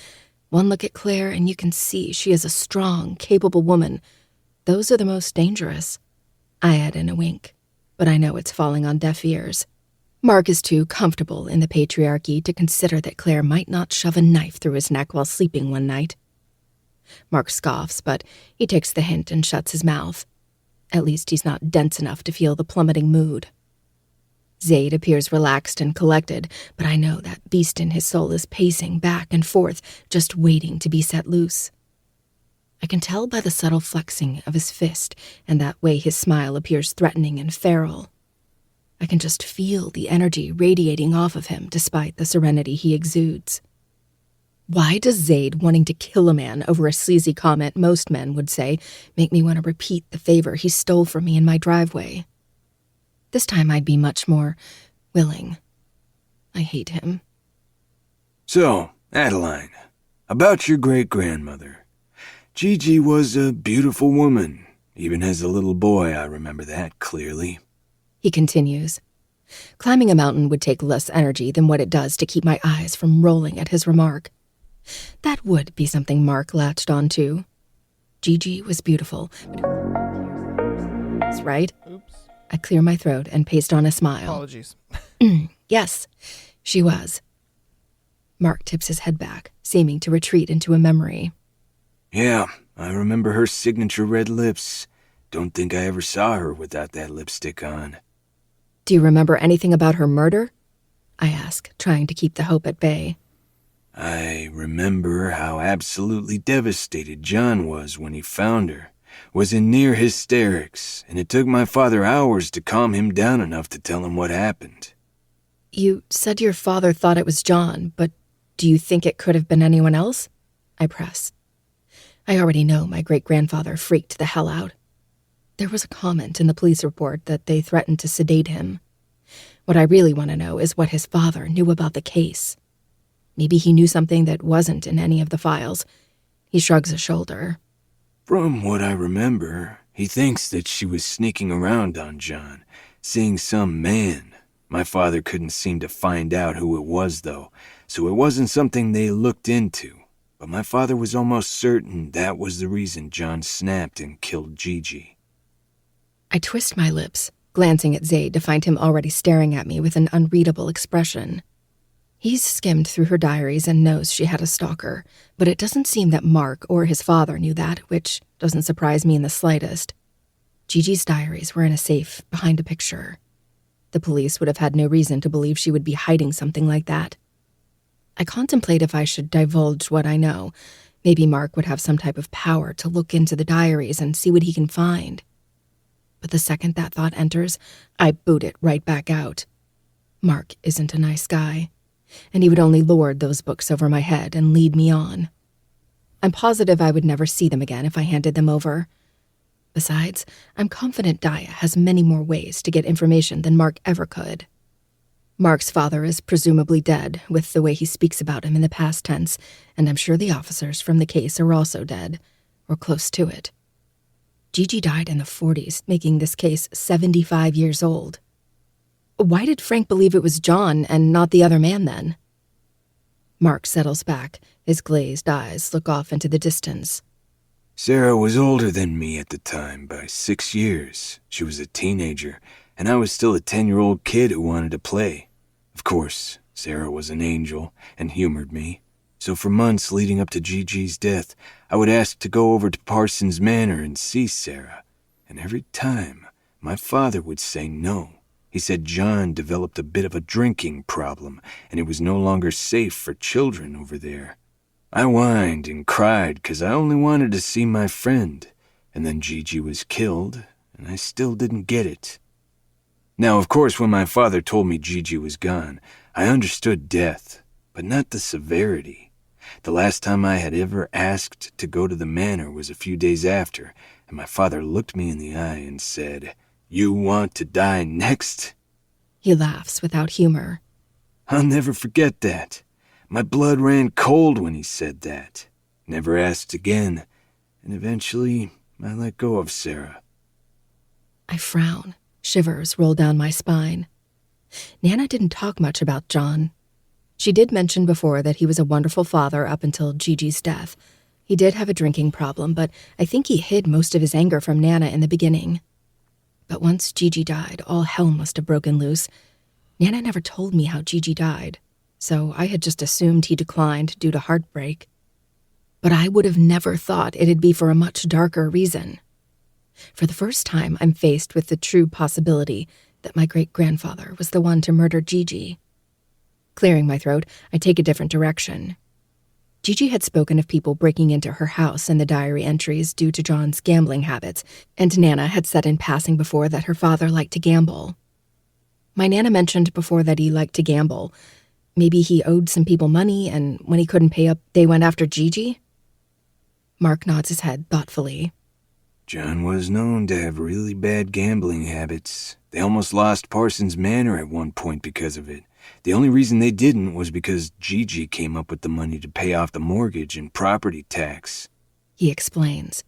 S2: One look at Claire and you can see she is a strong, capable woman. Those are the most dangerous. I add in a wink, but I know it's falling on deaf ears. Mark is too comfortable in the patriarchy to consider that Claire might not shove a knife through his neck while sleeping one night. Mark scoffs, but he takes the hint and shuts his mouth. At least he's not dense enough to feel the plummeting mood. Zaid appears relaxed and collected, but I know that beast in his soul is pacing back and forth, just waiting to be set loose. I can tell by the subtle flexing of his fist and that way his smile appears threatening and feral. I can just feel the energy radiating off of him despite the serenity he exudes. Why does Zaid wanting to kill a man over a sleazy comment most men would say make me want to repeat the favor he stole from me in my driveway? This time I'd be much more willing. I hate him.
S3: So, Adeline, about your great-grandmother. Gigi was a beautiful woman. Even as a little boy, I remember that clearly.
S2: He continues. Climbing a mountain would take less energy than what it does to keep my eyes from rolling at his remark. That would be something Mark latched onto. Gigi was beautiful. That's right.
S1: Oops.
S2: I clear my throat and paste on a smile.
S1: Apologies.
S2: Yes, she was. Mark tips his head back, seeming to retreat into a memory.
S3: Yeah, I remember her signature red lips. Don't think I ever saw her without that lipstick on.
S2: Do you remember anything about her murder? I ask, trying to keep the hope at bay.
S3: I remember how absolutely devastated John was when he found her. Was in near hysterics, and it took my father hours to calm him down enough to tell him what happened.
S2: You said your father thought it was John, but do you think it could have been anyone else? I press. I already know my great-grandfather freaked the hell out. There was a comment in the police report that they threatened to sedate him. What I really want to know is what his father knew about the case. Maybe he knew something that wasn't in any of the files. He shrugs a shoulder.
S3: From what I remember, he thinks that she was sneaking around on John, seeing some man. My father couldn't seem to find out who it was, though, so it wasn't something they looked into. But my father was almost certain that was the reason John snapped and killed Gigi.
S2: I twist my lips, glancing at Zaid to find him already staring at me with an unreadable expression. He's skimmed through her diaries and knows she had a stalker, but it doesn't seem that Mark or his father knew that, which doesn't surprise me in the slightest. Gigi's diaries were in a safe behind a picture. The police would have had no reason to believe she would be hiding something like that. I contemplate if I should divulge what I know. Maybe Mark would have some type of power to look into the diaries and see what he can find. But the second that thought enters, I boot it right back out. Mark isn't a nice guy, and he would only lord those books over my head and lead me on. I'm positive I would never see them again if I handed them over. Besides, I'm confident Daya has many more ways to get information than Mark ever could. Mark's father is presumably dead, with the way he speaks about him in the past tense, and I'm sure the officers from the case are also dead, or close to it. Gigi died in the 40s, making this case 75 years old. Why did Frank believe it was John and not the other man then? Mark settles back. His glazed eyes look off into the distance.
S3: Sarah was older than me at the time by 6 years. She was a teenager, and I was still a 10-year-old kid who wanted to play. Of course, Sarah was an angel and humored me. So for months leading up to Gigi's death, I would ask to go over to Parsons Manor and see Sarah. And every time, my father would say no. He said John developed a bit of a drinking problem, and it was no longer safe for children over there. I whined and cried because I only wanted to see my friend, and then Gigi was killed, and I still didn't get it. Now, of course, when my father told me Gigi was gone, I understood death, but not the severity. The last time I had ever asked to go to the manor was a few days after, and my father looked me in the eye and said, "You want to die next?"
S2: He laughs without humor.
S3: I'll never forget that. My blood ran cold when he said that. Never asked again, and eventually I let go of Sarah.
S2: I frown. Shivers roll down my spine. Nana didn't talk much about John. She did mention before that he was a wonderful father up until Gigi's death. He did have a drinking problem, but I think he hid most of his anger from Nana in the beginning. But once Gigi died, all hell must have broken loose. Nana never told me how Gigi died, so I had just assumed he declined due to heartbreak. But I would have never thought it'd be for a much darker reason. For the first time, I'm faced with the true possibility that my great-grandfather was the one to murder Gigi. Clearing my throat, I take a different direction. Gigi had spoken of people breaking into her house in the diary entries due to John's gambling habits, and Nana had said in passing before that her father liked to gamble. My Nana mentioned before that he liked to gamble. Maybe he owed some people money, and when he couldn't pay up, they went after Gigi? Mark nods his head thoughtfully.
S3: John was known to have really bad gambling habits. They almost lost Parsons Manor at one point because of it. The only reason they didn't was because Gigi came up with the money to pay off the mortgage and property tax.
S2: He explains.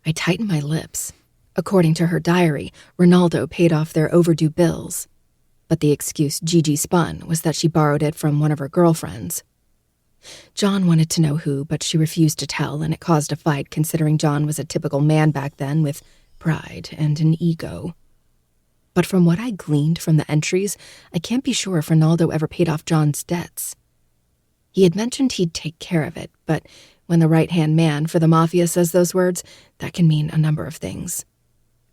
S2: I tighten my lips. According to her diary, Ronaldo paid off their overdue bills. But the excuse Gigi spun was that she borrowed it from one of her girlfriends. John wanted to know who, but she refused to tell, and it caused a fight considering John was a typical man back then with pride and an ego. But from what I gleaned from the entries, I can't be sure if Ronaldo ever paid off John's debts. He had mentioned he'd take care of it, but when the right-hand man for the mafia says those words, that can mean a number of things.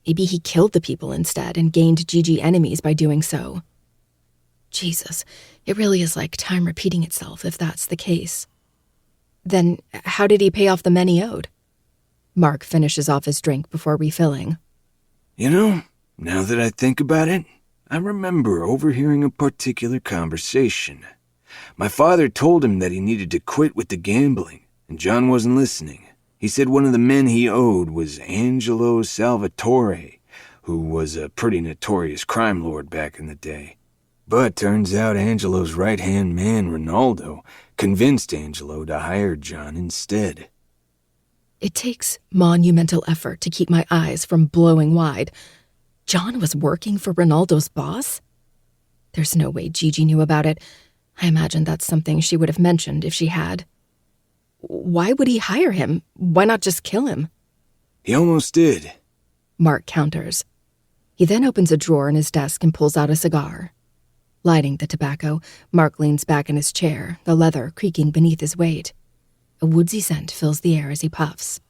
S2: Maybe he killed the people instead and gained Gigi enemies by doing so. Jesus, it really is like time repeating itself if that's the case. Then how did he pay off the men he owed? Mark finishes off his drink before refilling.
S3: You know, now that I think about it, I remember overhearing a particular conversation. My father told him that he needed to quit with the gambling, and John wasn't listening. He said one of the men he owed was Angelo Salvatore, who was a pretty notorious crime lord back in the day. But turns out Angelo's right-hand man, Ronaldo, convinced Angelo to hire John instead.
S2: It takes monumental effort to keep my eyes from blowing wide. John was working for Ronaldo's boss? There's no way Gigi knew about it. I imagine that's something she would have mentioned if she had. Why would he hire him? Why not just kill him?
S3: He almost did.
S2: Mark counters. He then opens a drawer in his desk and pulls out a cigar. Lighting the tobacco, Mark leans back in his chair, the leather creaking beneath his weight. A woodsy scent fills the air as he puffs.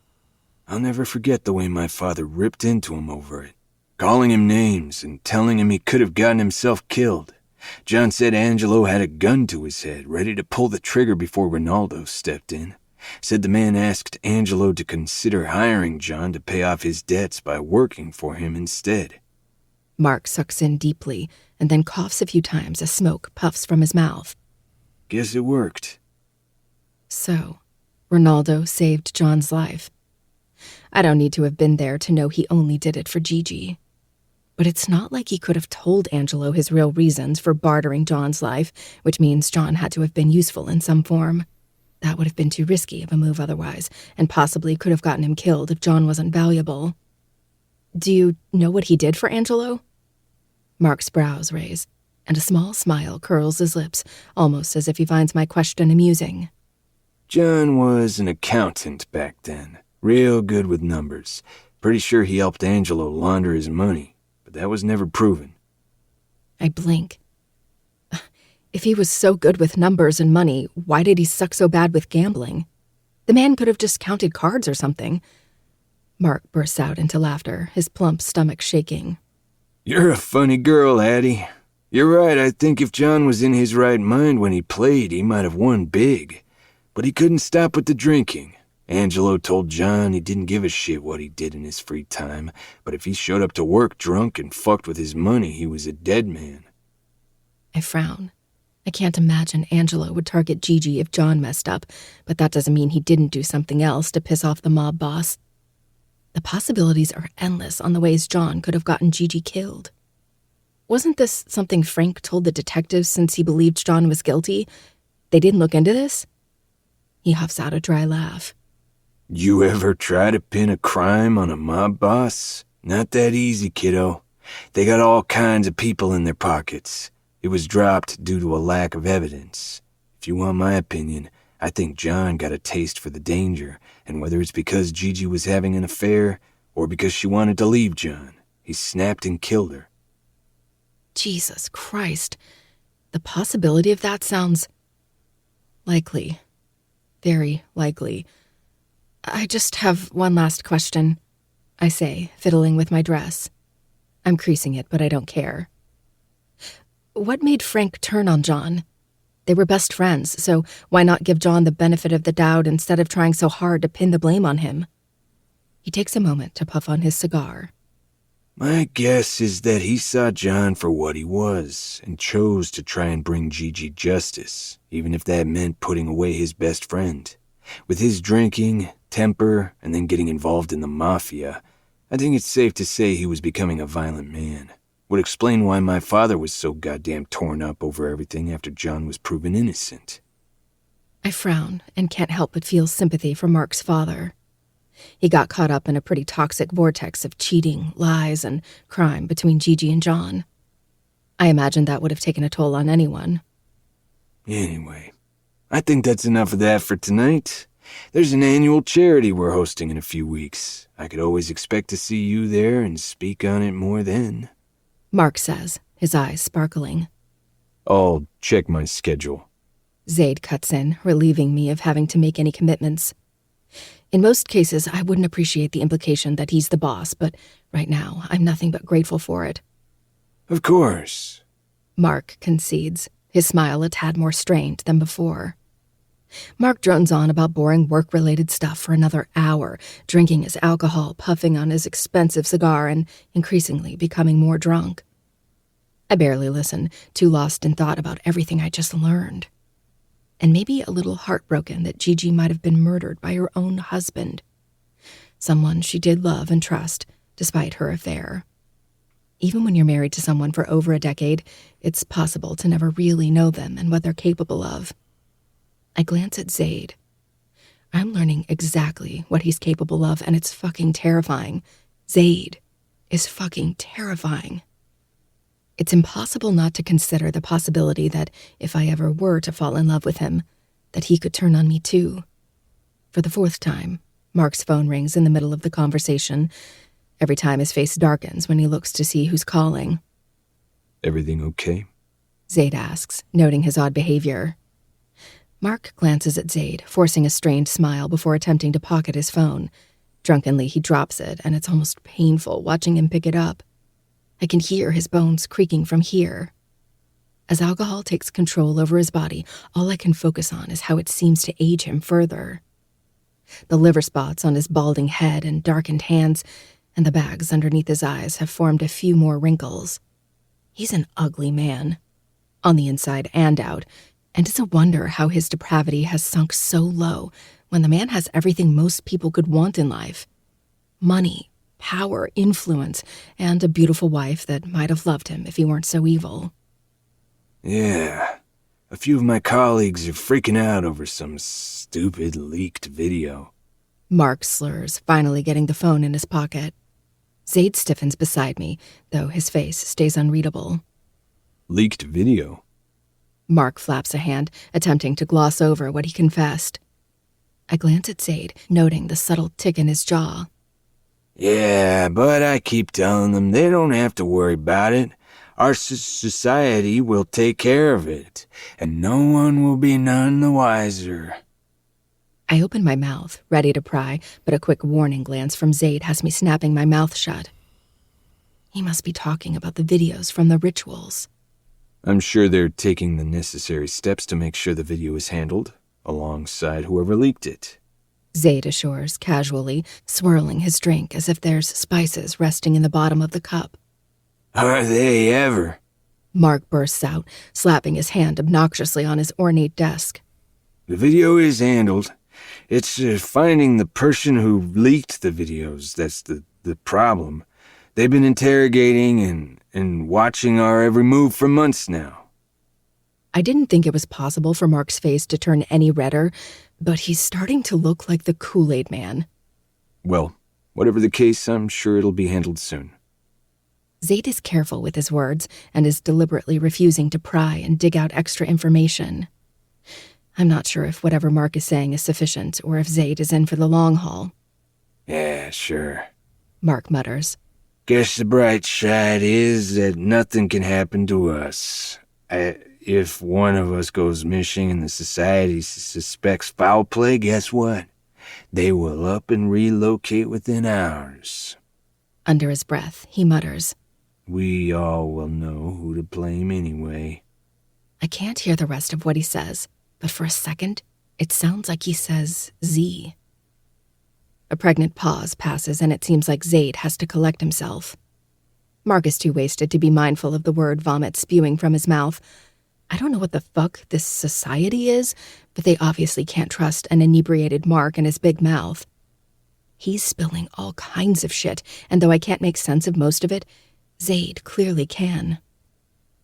S3: I'll never forget the way my father ripped into him over it, calling him names and telling him he could have gotten himself killed. John said Angelo had a gun to his head, ready to pull the trigger before Ronaldo stepped in. Said the man asked Angelo to consider hiring John to pay off his debts by working for him instead.
S2: Mark sucks in deeply and then coughs a few times as smoke puffs from his mouth.
S3: Guess it worked.
S2: So, Ronaldo saved John's life. I don't need to have been there to know he only did it for Gigi. But it's not like he could have told Angelo his real reasons for bartering John's life, which means John had to have been useful in some form. That would have been too risky of a move otherwise, and possibly could have gotten him killed if John wasn't valuable. Do you know what he did for Angelo? Mark's brows raise, and a small smile curls his lips, almost as if he finds my question amusing.
S3: John was an accountant back then, real good with numbers. Pretty sure he helped Angelo launder his money, but that was never proven.
S2: I blink. If he was so good with numbers and money, why did he suck so bad with gambling? The man could have just counted cards or something. Mark bursts out into laughter, his plump stomach shaking.
S3: You're a funny girl, Addie. You're right, I think if John was in his right mind when he played, he might have won big. But he couldn't stop with the drinking. Angelo told John he didn't give a shit what he did in his free time, but if he showed up to work drunk and fucked with his money, he was a dead man.
S2: I frown. I can't imagine Angelo would target Gigi if John messed up, but that doesn't mean he didn't do something else to piss off the mob boss. The possibilities are endless on the ways John could have gotten Gigi killed. Wasn't this something Frank told the detectives since he believed John was guilty? They didn't look into this? He huffs out a dry laugh.
S3: You ever try to pin a crime on a mob boss? Not that easy, kiddo. They got all kinds of people in their pockets. It was dropped due to a lack of evidence. If you want my opinion, I think John got a taste for the danger, and whether it's because Gigi was having an affair or because she wanted to leave John, he snapped and killed her.
S2: Jesus Christ. The possibility of that sounds likely. Very likely. I just have one last question, I say, fiddling with my dress. I'm creasing it, but I don't care. What made Frank turn on John? They were best friends, so why not give John the benefit of the doubt instead of trying so hard to pin the blame on him? He takes a moment to puff on his cigar.
S3: My guess is that he saw John for what he was and chose to try and bring Gigi justice, even if that meant putting away his best friend. With his drinking, temper, and then getting involved in the mafia, I think it's safe to say he was becoming a violent man. Would explain why my father was so goddamn torn up over everything after John was proven innocent.
S2: I frown and can't help but feel sympathy for Mark's father. He got caught up in a pretty toxic vortex of cheating, lies, and crime between Gigi and John. I imagine that would have taken a toll on anyone.
S3: Anyway, I think that's enough of that for tonight. There's an annual charity we're hosting in a few weeks. I could always expect to see you there and speak on it more then.
S2: Mark says, his eyes sparkling.
S3: I'll check my schedule.
S2: Zaid cuts in, relieving me of having to make any commitments. In most cases, I wouldn't appreciate the implication that he's the boss, but right now, I'm nothing but grateful for it.
S3: Of course.
S2: Mark concedes, his smile a tad more strained than before. Mark drones on about boring work-related stuff for another hour, drinking his alcohol, puffing on his expensive cigar, and increasingly becoming more drunk. I barely listen, too lost in thought about everything I just learned. And maybe a little heartbroken that Gigi might have been murdered by her own husband. Someone she did love and trust, despite her affair. Even when you're married to someone for over a decade, it's possible to never really know them and what they're capable of. I glance at Zaid. I'm learning exactly what he's capable of, and it's fucking terrifying. Zaid is fucking terrifying. It's impossible not to consider the possibility that if I ever were to fall in love with him, that he could turn on me too. For the fourth time, Mark's phone rings in the middle of the conversation. Every time his face darkens when he looks to see who's calling.
S3: Everything okay?
S2: Zaid asks, noting his odd behavior. Mark glances at Zaid, forcing a strained smile before attempting to pocket his phone. Drunkenly, he drops it, and it's almost painful watching him pick it up. I can hear his bones creaking from here. As alcohol takes control over his body, all I can focus on is how it seems to age him further. The liver spots on his balding head and darkened hands, and the bags underneath his eyes have formed a few more wrinkles. He's an ugly man, on the inside and out, and it's a wonder how his depravity has sunk so low when the man has everything most people could want in life. Money, power, influence, and a beautiful wife that might have loved him if he weren't so evil.
S3: Yeah, a few of my colleagues are freaking out over some stupid leaked video.
S2: Mark slurs, finally getting the phone in his pocket. Zaid stiffens beside me, though his face stays unreadable.
S3: Leaked video?
S2: Mark flaps a hand, attempting to gloss over what he confessed. I glance at Zaid, noting the subtle tick in his jaw.
S3: Yeah, but I keep telling them they don't have to worry about it. Our society will take care of it, and no one will be none the wiser.
S2: I open my mouth, ready to pry, but a quick warning glance from Zaid has me snapping my mouth shut. He must be talking about the videos from the rituals.
S3: I'm sure they're taking the necessary steps to make sure the video is handled, alongside whoever leaked it.
S2: Zaid assures, casually, swirling his drink as if there's spices resting in the bottom of the cup.
S3: Are they ever?
S2: Mark bursts out, slapping his hand obnoxiously on his ornate desk.
S3: The video is handled. It's finding the person who leaked the videos that's the problem. They've been interrogating and watching our every move for months now.
S2: I didn't think it was possible for Mark's face to turn any redder, but he's starting to look like the Kool-Aid Man.
S3: Well, whatever the case, I'm sure it'll be handled soon.
S2: Zaid is careful with his words and is deliberately refusing to pry and dig out extra information. I'm not sure if whatever Mark is saying is sufficient or if Zaid is in for the long haul.
S3: Yeah, sure.
S2: Mark mutters.
S3: Guess the bright side is that nothing can happen to us. If one of us goes missing and the society suspects foul play, guess what? They will up and relocate within hours.
S2: Under his breath, he mutters.
S3: We all will know who to blame anyway.
S2: I can't hear the rest of what he says, but for a second, it sounds like he says Z. A pregnant pause passes, and it seems like Zaid has to collect himself. Mark is too wasted to be mindful of the word vomit spewing from his mouth. I don't know what the fuck this society is, but they obviously can't trust an inebriated Mark and his big mouth. He's spilling all kinds of shit, and though I can't make sense of most of it, Zaid clearly can.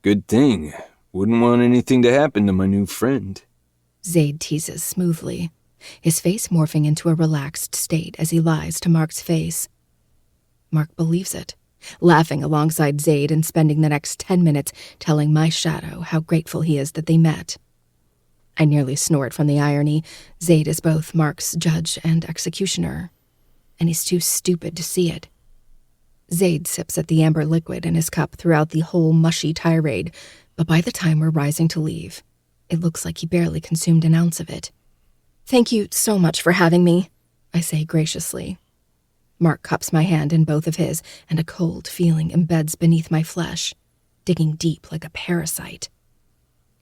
S3: Good thing. Wouldn't want anything to happen to my new friend.
S2: Zaid teases smoothly, his face morphing into a relaxed state as he lies to Mark's face. Mark believes it, laughing alongside Zaid and spending the next 10 minutes telling my shadow how grateful he is that they met. I nearly snort from the irony. Zaid is both Mark's judge and executioner, and he's too stupid to see it. Zaid sips at the amber liquid in his cup throughout the whole mushy tirade, but by the time we're rising to leave, it looks like he barely consumed an ounce of it. Thank you so much for having me, I say graciously. Mark cups my hand in both of his, and a cold feeling embeds beneath my flesh, digging deep like a parasite.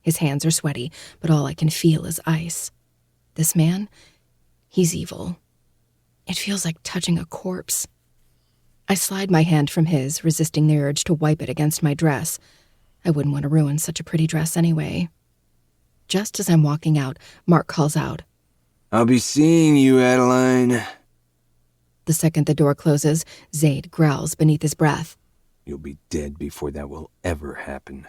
S2: His hands are sweaty, but all I can feel is ice. This man, he's evil. It feels like touching a corpse. I slide my hand from his, resisting the urge to wipe it against my dress. I wouldn't want to ruin such a pretty dress anyway. Just as I'm walking out, Mark calls out,
S3: I'll be seeing you, Adeline.
S2: The second the door closes, Zaid growls beneath his breath.
S3: You'll be dead before that will ever happen.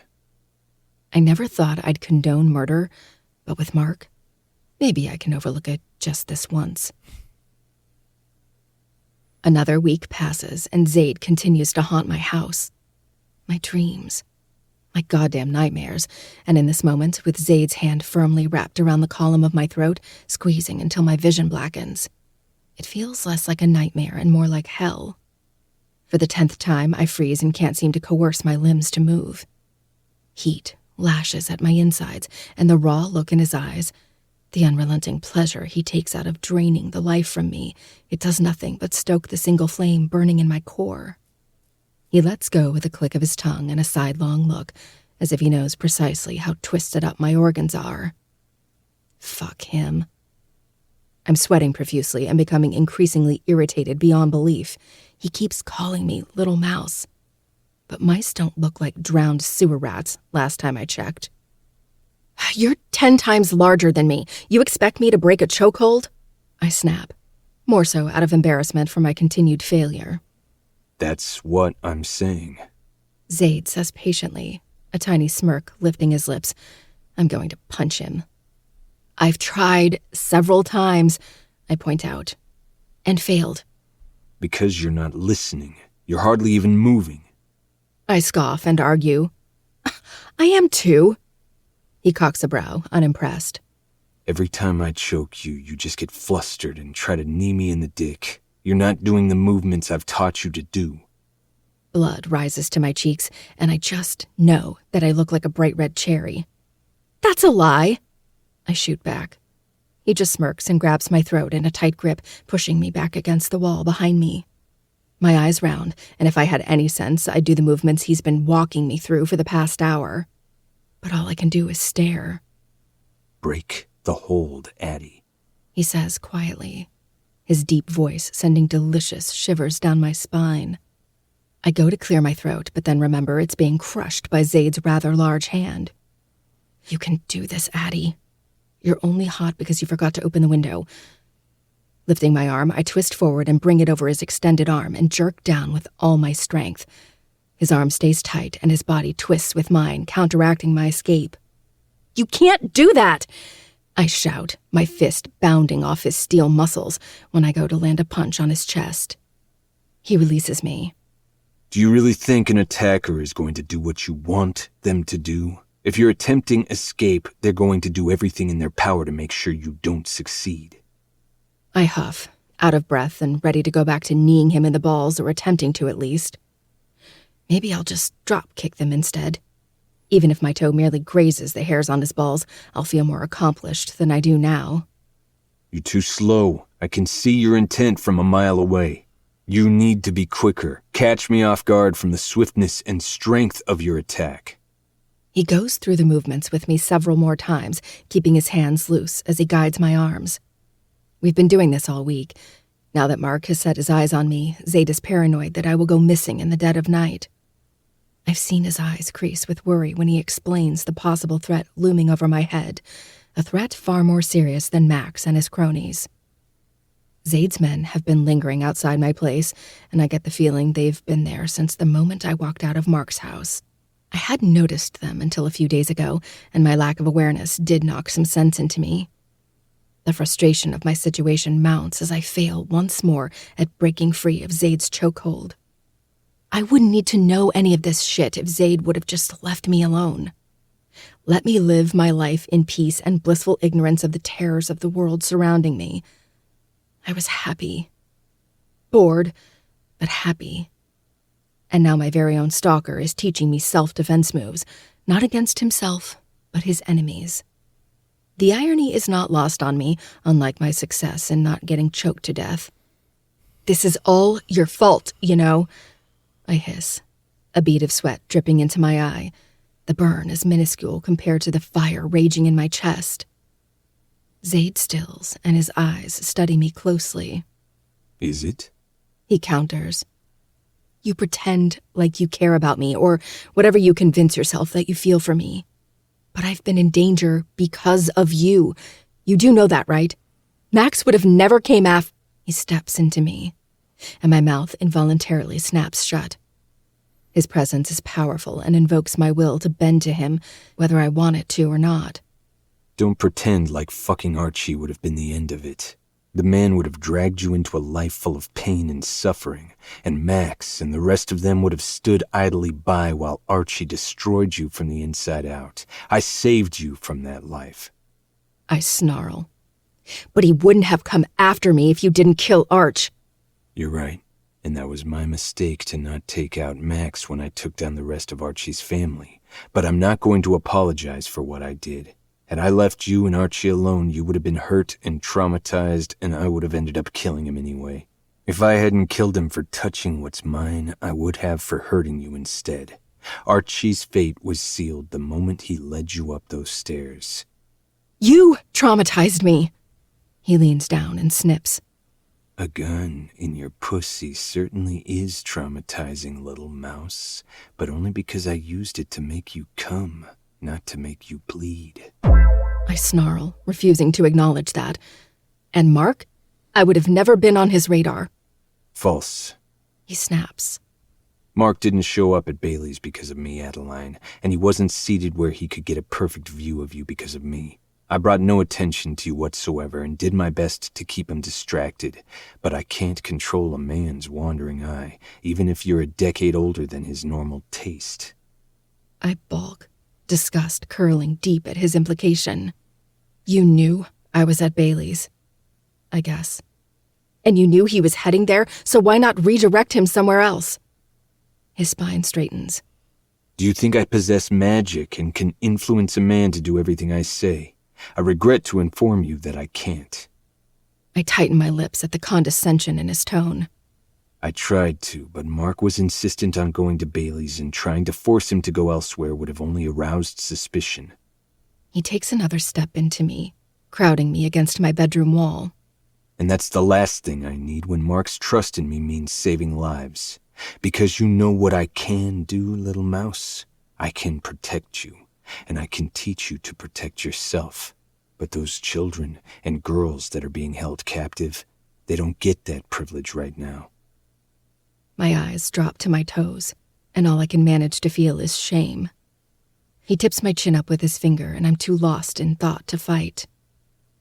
S2: I never thought I'd condone murder, but with Mark, maybe I can overlook it just this once. Another week passes, and Zaid continues to haunt my house. My dreams. My goddamn nightmares. And in this moment, with Zaid's hand firmly wrapped around the column of my throat, squeezing until my vision blackens. It feels less like a nightmare and more like hell. For the 10th time, I freeze and can't seem to coerce my limbs to move. Heat lashes at my insides, and the raw look in his eyes, the unrelenting pleasure he takes out of draining the life from me, it does nothing but stoke the single flame burning in my core. He lets go with a click of his tongue and a sidelong look, as if he knows precisely how twisted up my organs are. Fuck him. I'm sweating profusely and becoming increasingly irritated beyond belief. He keeps calling me little mouse. But mice don't look like drowned sewer rats, last time I checked. You're 10 times larger than me. You expect me to break a chokehold? I snap, more so out of embarrassment for my continued failure.
S3: That's what I'm saying.
S2: Zaid says patiently, a tiny smirk lifting his lips. I'm going to punch him. I've tried several times, I point out, and failed.
S3: Because you're not listening. You're hardly even moving.
S2: I scoff and argue. I am too. He cocks a brow, unimpressed.
S3: Every time I choke you, you just get flustered and try to knee me in the dick. You're not doing the movements I've taught you to do.
S2: Blood rises to my cheeks, and I just know that I look like a bright red cherry. That's a lie, I shoot back. He just smirks and grabs my throat in a tight grip, pushing me back against the wall behind me. My eyes round, and if I had any sense, I'd do the movements he's been walking me through for the past hour. But all I can do is stare.
S3: Break the hold, Addie,
S2: he says quietly, his deep voice sending delicious shivers down my spine. I go to clear my throat, but then remember it's being crushed by Zaid's rather large hand. You can do this, Addie. You're only hot because you forgot to open the window. Lifting my arm, I twist forward and bring it over his extended arm and jerk down with all my strength. His arm stays tight and his body twists with mine, counteracting my escape. You can't do that! I shout, my fist bounding off his steel muscles when I go to land a punch on his chest. He releases me.
S3: Do you really think an attacker is going to do what you want them to do? If you're attempting escape, they're going to do everything in their power to make sure you don't succeed.
S2: I huff, out of breath and ready to go back to kneeing him in the balls, or attempting to at least. Maybe I'll just drop kick them instead. Even if my toe merely grazes the hairs on his balls, I'll feel more accomplished than I do now.
S3: You're too slow. I can see your intent from a mile away. You need to be quicker. Catch me off guard from the swiftness and strength of your attack.
S2: He goes through the movements with me several more times, keeping his hands loose as he guides my arms. We've been doing this all week. Now that Mark has set his eyes on me, Zaid is paranoid that I will go missing in the dead of night. I've seen his eyes crease with worry when he explains the possible threat looming over my head, a threat far more serious than Max and his cronies. Zaid's men have been lingering outside my place, and I get the feeling they've been there since the moment I walked out of Mark's house. I hadn't noticed them until a few days ago, and my lack of awareness did knock some sense into me. The frustration of my situation mounts as I fail once more at breaking free of Zaid's chokehold. I wouldn't need to know any of this shit if Zaid would have just left me alone. Let me live my life in peace and blissful ignorance of the terrors of the world surrounding me. I was happy. Bored, but happy. And now my very own stalker is teaching me self-defense moves, not against himself, but his enemies. The irony is not lost on me, unlike my success in not getting choked to death. This is all your fault, you know, I hiss, a bead of sweat dripping into my eye. The burn is minuscule compared to the fire raging in my chest. Zaid stills, and his eyes study me closely.
S3: Is it?
S2: He counters. You pretend like you care about me, or whatever you convince yourself that you feel for me. But I've been in danger because of you. You do know that, right? Max would have never came after. He steps into me, and my mouth involuntarily snaps shut. His presence is powerful and invokes my will to bend to him, whether I want it to or not.
S3: Don't pretend like fucking Archie would have been the end of it. The man would have dragged you into a life full of pain and suffering, and Max and the rest of them would have stood idly by while Archie destroyed you from the inside out. I saved you from that life.
S2: I snarl. But he wouldn't have come after me if you didn't kill Arch.
S3: You're right. And that was my mistake to not take out Max when I took down the rest of Archie's family. But I'm not going to apologize for what I did. Had I left you and Archie alone, you would have been hurt and traumatized, and I would have ended up killing him anyway. If I hadn't killed him for touching what's mine, I would have for hurting you instead. Archie's fate was sealed the moment he led you up those stairs.
S2: You traumatized me. He leans down and snips.
S3: A gun in your pussy certainly is traumatizing, little mouse, but only because I used it to make you come, not to make you bleed.
S2: I snarl, refusing to acknowledge that. And Mark? I would have never been on his radar.
S3: False.
S2: He snaps.
S3: Mark didn't show up at Bailey's because of me, Adeline, and he wasn't seated where he could get a perfect view of you because of me. I brought no attention to you whatsoever and did my best to keep him distracted, but I can't control a man's wandering eye, even if you're a decade older than his normal taste.
S2: I balk, disgust curling deep at his implication. You knew I was at Bailey's, I guess. And you knew he was heading there, so why not redirect him somewhere else? His spine straightens.
S3: Do you think I possess magic and can influence a man to do everything I say? I regret to inform you that I can't.
S2: I tighten my lips at the condescension in his tone.
S3: I tried to, but Mark was insistent on going to Bailey's, and trying to force him to go elsewhere would have only aroused suspicion.
S2: He takes another step into me, crowding me against my bedroom wall.
S3: And that's the last thing I need when Mark's trust in me means saving lives. Because you know what I can do, little mouse? I can protect you, and I can teach you to protect yourself. But those children and girls that are being held captive, they don't get that privilege right now.
S2: My eyes drop to my toes, and all I can manage to feel is shame. He tips my chin up with his finger, and I'm too lost in thought to fight.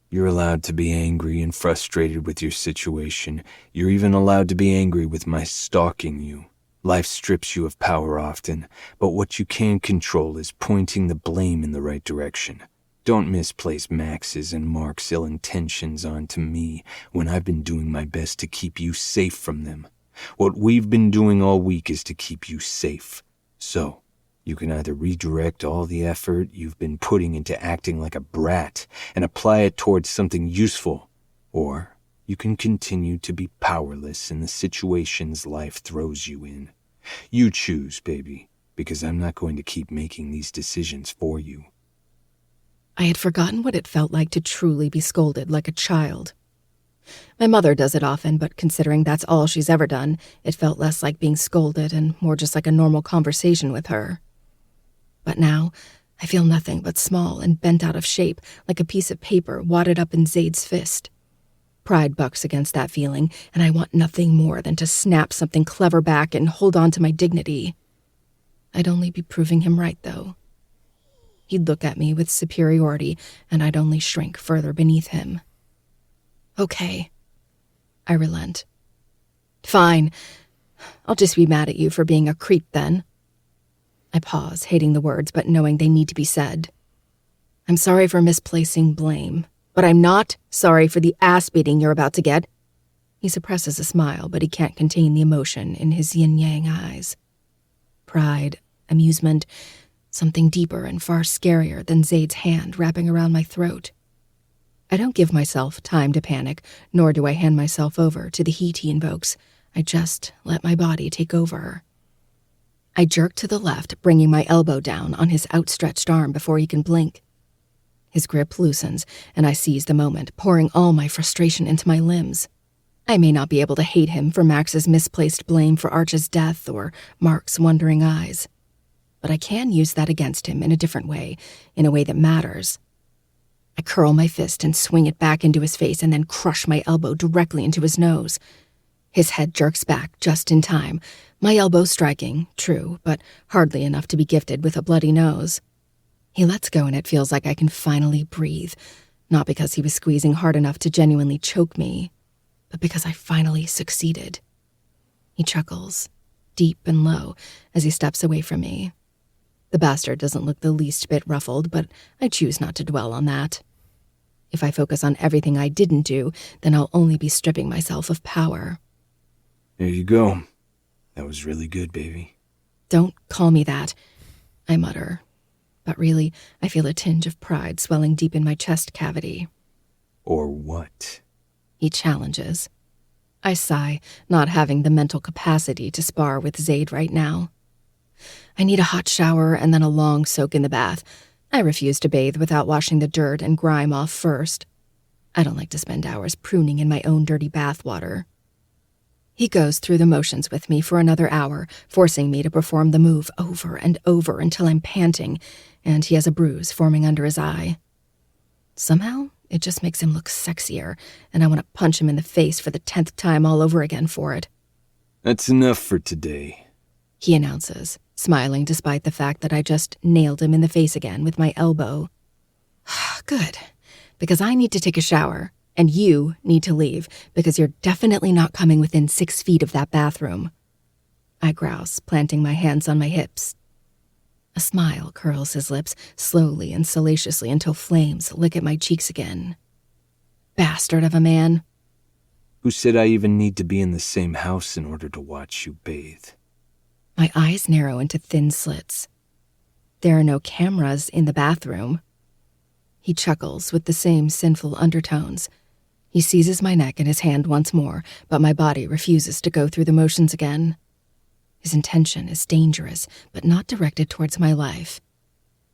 S3: You're allowed to be angry and frustrated with your situation. You're even allowed to be angry with my stalking you. Life strips you of power often, but what you can control is pointing the blame in the right direction. Don't misplace Max's and Mark's ill intentions onto me when I've been doing my best to keep you safe from them. What we've been doing all week is to keep you safe. So, you can either redirect all the effort you've been putting into acting like a brat and apply it towards something useful, or you can continue to be powerless in the situations life throws you in. You choose, baby, because I'm not going to keep making these decisions for you.
S2: I had forgotten what it felt like to truly be scolded like a child. My mother does it often, but considering that's all she's ever done, it felt less like being scolded and more just like a normal conversation with her. But now, I feel nothing but small and bent out of shape, like a piece of paper wadded up in Zaid's fist. Pride bucks against that feeling, and I want nothing more than to snap something clever back and hold on to my dignity. I'd only be proving him right, though. He'd look at me with superiority, and I'd only shrink further beneath him. Okay. I relent. Fine. I'll just be mad at you for being a creep then. I pause, hating the words, but knowing they need to be said. I'm sorry for misplacing blame, but I'm not sorry for the ass-beating you're about to get. He suppresses a smile, but he can't contain the emotion in his yin-yang eyes. Pride, amusement, something deeper and far scarier than Zaid's hand wrapping around my throat. I don't give myself time to panic, nor do I hand myself over to the heat he invokes. I just let my body take over. I jerk to the left, bringing my elbow down on his outstretched arm before he can blink. His grip loosens, and I seize the moment, pouring all my frustration into my limbs. I may not be able to hate him for Max's misplaced blame for Arch's death or Mark's wondering eyes, but I can use that against him in a different way, in a way that matters. I curl my fist and swing it back into his face and then crush my elbow directly into his nose. His head jerks back just in time, my elbow striking, true, but hardly enough to be gifted with a bloody nose. He lets go and it feels like I can finally breathe, not because he was squeezing hard enough to genuinely choke me, but because I finally succeeded. He chuckles, deep and low, as he steps away from me. The bastard doesn't look the least bit ruffled, but I choose not to dwell on that. If I focus on everything I didn't do, then I'll only be stripping myself of power.
S3: There you go. That was really good, baby.
S2: Don't call me that, I mutter. But really, I feel a tinge of pride swelling deep in my chest cavity.
S3: Or what?
S2: He challenges. I sigh, not having the mental capacity to spar with Zaid right now. I need a hot shower and then a long soak in the bath. I refuse to bathe without washing the dirt and grime off first. I don't like to spend hours pruning in my own dirty bath water. He goes through the motions with me for another hour, forcing me to perform the move over and over until I'm panting, and he has a bruise forming under his eye. Somehow, it just makes him look sexier, and I want to punch him in the face for the 10th time all over again for it.
S3: That's enough for today,
S2: he announces, smiling despite the fact that I just nailed him in the face again with my elbow. Good, because I need to take a shower, and you need to leave, because you're definitely not coming within 6 feet of that bathroom. I grouse, planting my hands on my hips. A smile curls his lips slowly and salaciously until flames lick at my cheeks again. Bastard of a man.
S3: Who said I even need to be in the same house in order to watch you bathe?
S2: My eyes narrow into thin slits. There are no cameras in the bathroom. He chuckles with the same sinful undertones. He seizes my neck in his hand once more, but my body refuses to go through the motions again. His intention is dangerous, but not directed towards my life,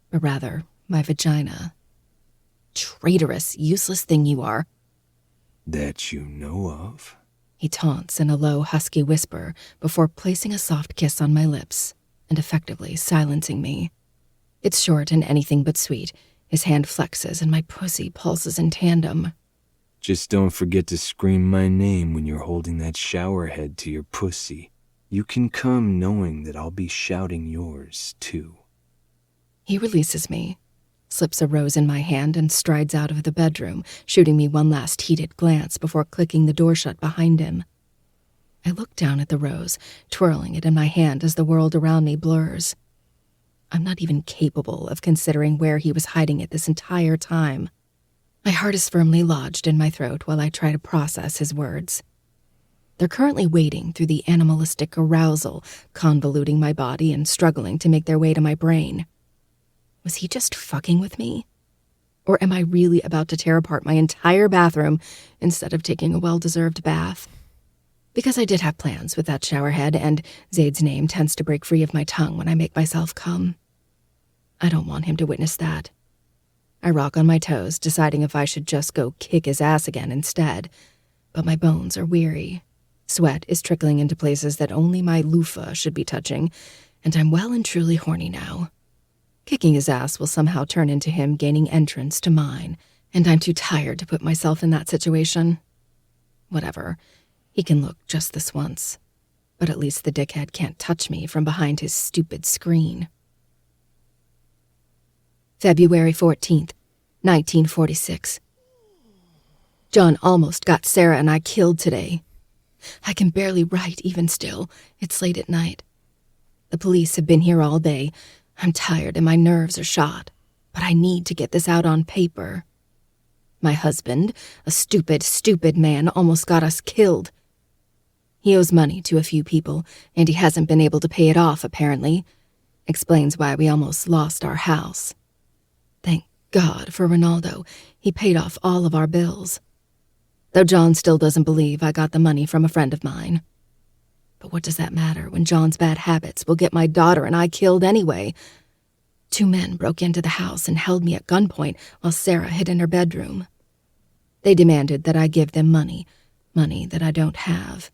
S2: but rather my vagina. Traitorous, useless thing you are.
S3: That you know of?
S2: He taunts in a low, husky whisper before placing a soft kiss on my lips and effectively silencing me. It's short and anything but sweet. His hand flexes and my pussy pulses in tandem.
S3: Just don't forget to scream my name when you're holding that shower head to your pussy. You can come knowing that I'll be shouting yours, too.
S2: He releases me, slips a rose in my hand, and strides out of the bedroom, shooting me one last heated glance before clicking the door shut behind him. I look down at the rose, twirling it in my hand as the world around me blurs. I'm not even capable of considering where he was hiding it this entire time. My heart is firmly lodged in my throat while I try to process his words. They're currently wading through the animalistic arousal, convoluting my body and struggling to make their way to my brain. Was he just fucking with me? Or am I really about to tear apart my entire bathroom instead of taking a well-deserved bath? Because I did have plans with that showerhead, and Zaid's name tends to break free of my tongue when I make myself come. I don't want him to witness that. I rock on my toes, deciding if I should just go kick his ass again instead, but my bones are weary. Sweat is trickling into places that only my loofah should be touching, and I'm well and truly horny now. Kicking his ass will somehow turn into him gaining entrance to mine, and I'm too tired to put myself in that situation. Whatever. He can look just this once, but at least the dickhead can't touch me from behind his stupid screen. February 14th, 1946. John almost got Sarah and I killed today. I can barely write even still. It's late at night. The police have been here all day. I'm tired and my nerves are shot, but I need to get this out on paper. My husband, a stupid, stupid man, almost got us killed. He owes money to a few people, and he hasn't been able to pay it off, apparently. Explains why we almost lost our house. Thank God for Ronaldo. He paid off all of our bills. Though John still doesn't believe I got the money from a friend of mine. But what does that matter when John's bad habits will get my daughter and I killed anyway? 2 men broke into the house and held me at gunpoint while Sarah hid in her bedroom. They demanded that I give them money that I don't have.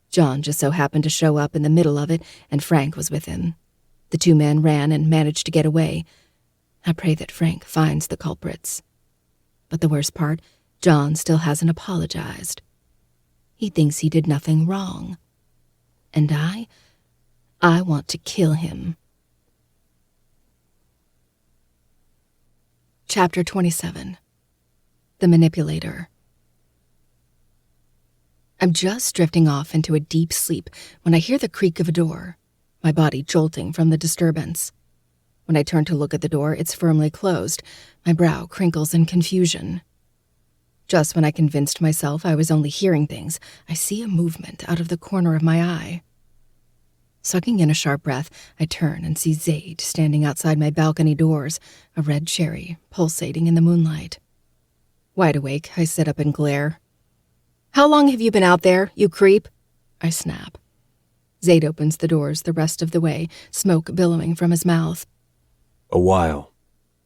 S2: John just so happened to show up in the middle of it, and Frank was with him. The 2 men ran and managed to get away. I pray that Frank finds the culprits. But the worst part, John still hasn't apologized. He thinks he did nothing wrong. And I want to kill him. Chapter 27. The Manipulator. I'm just drifting off into a deep sleep when I hear the creak of a door, my body jolting from the disturbance. When I turn to look at the door, it's firmly closed. My brow crinkles in confusion. Just when I convinced myself I was only hearing things, I see a movement out of the corner of my eye. Sucking in a sharp breath, I turn and see Zaid standing outside my balcony doors, a red cherry pulsating in the moonlight. Wide awake, I sit up and glare. "How long have you been out there, you creep?" I snap. Zaid opens the doors the rest of the way, smoke billowing from his mouth.
S3: "A while,"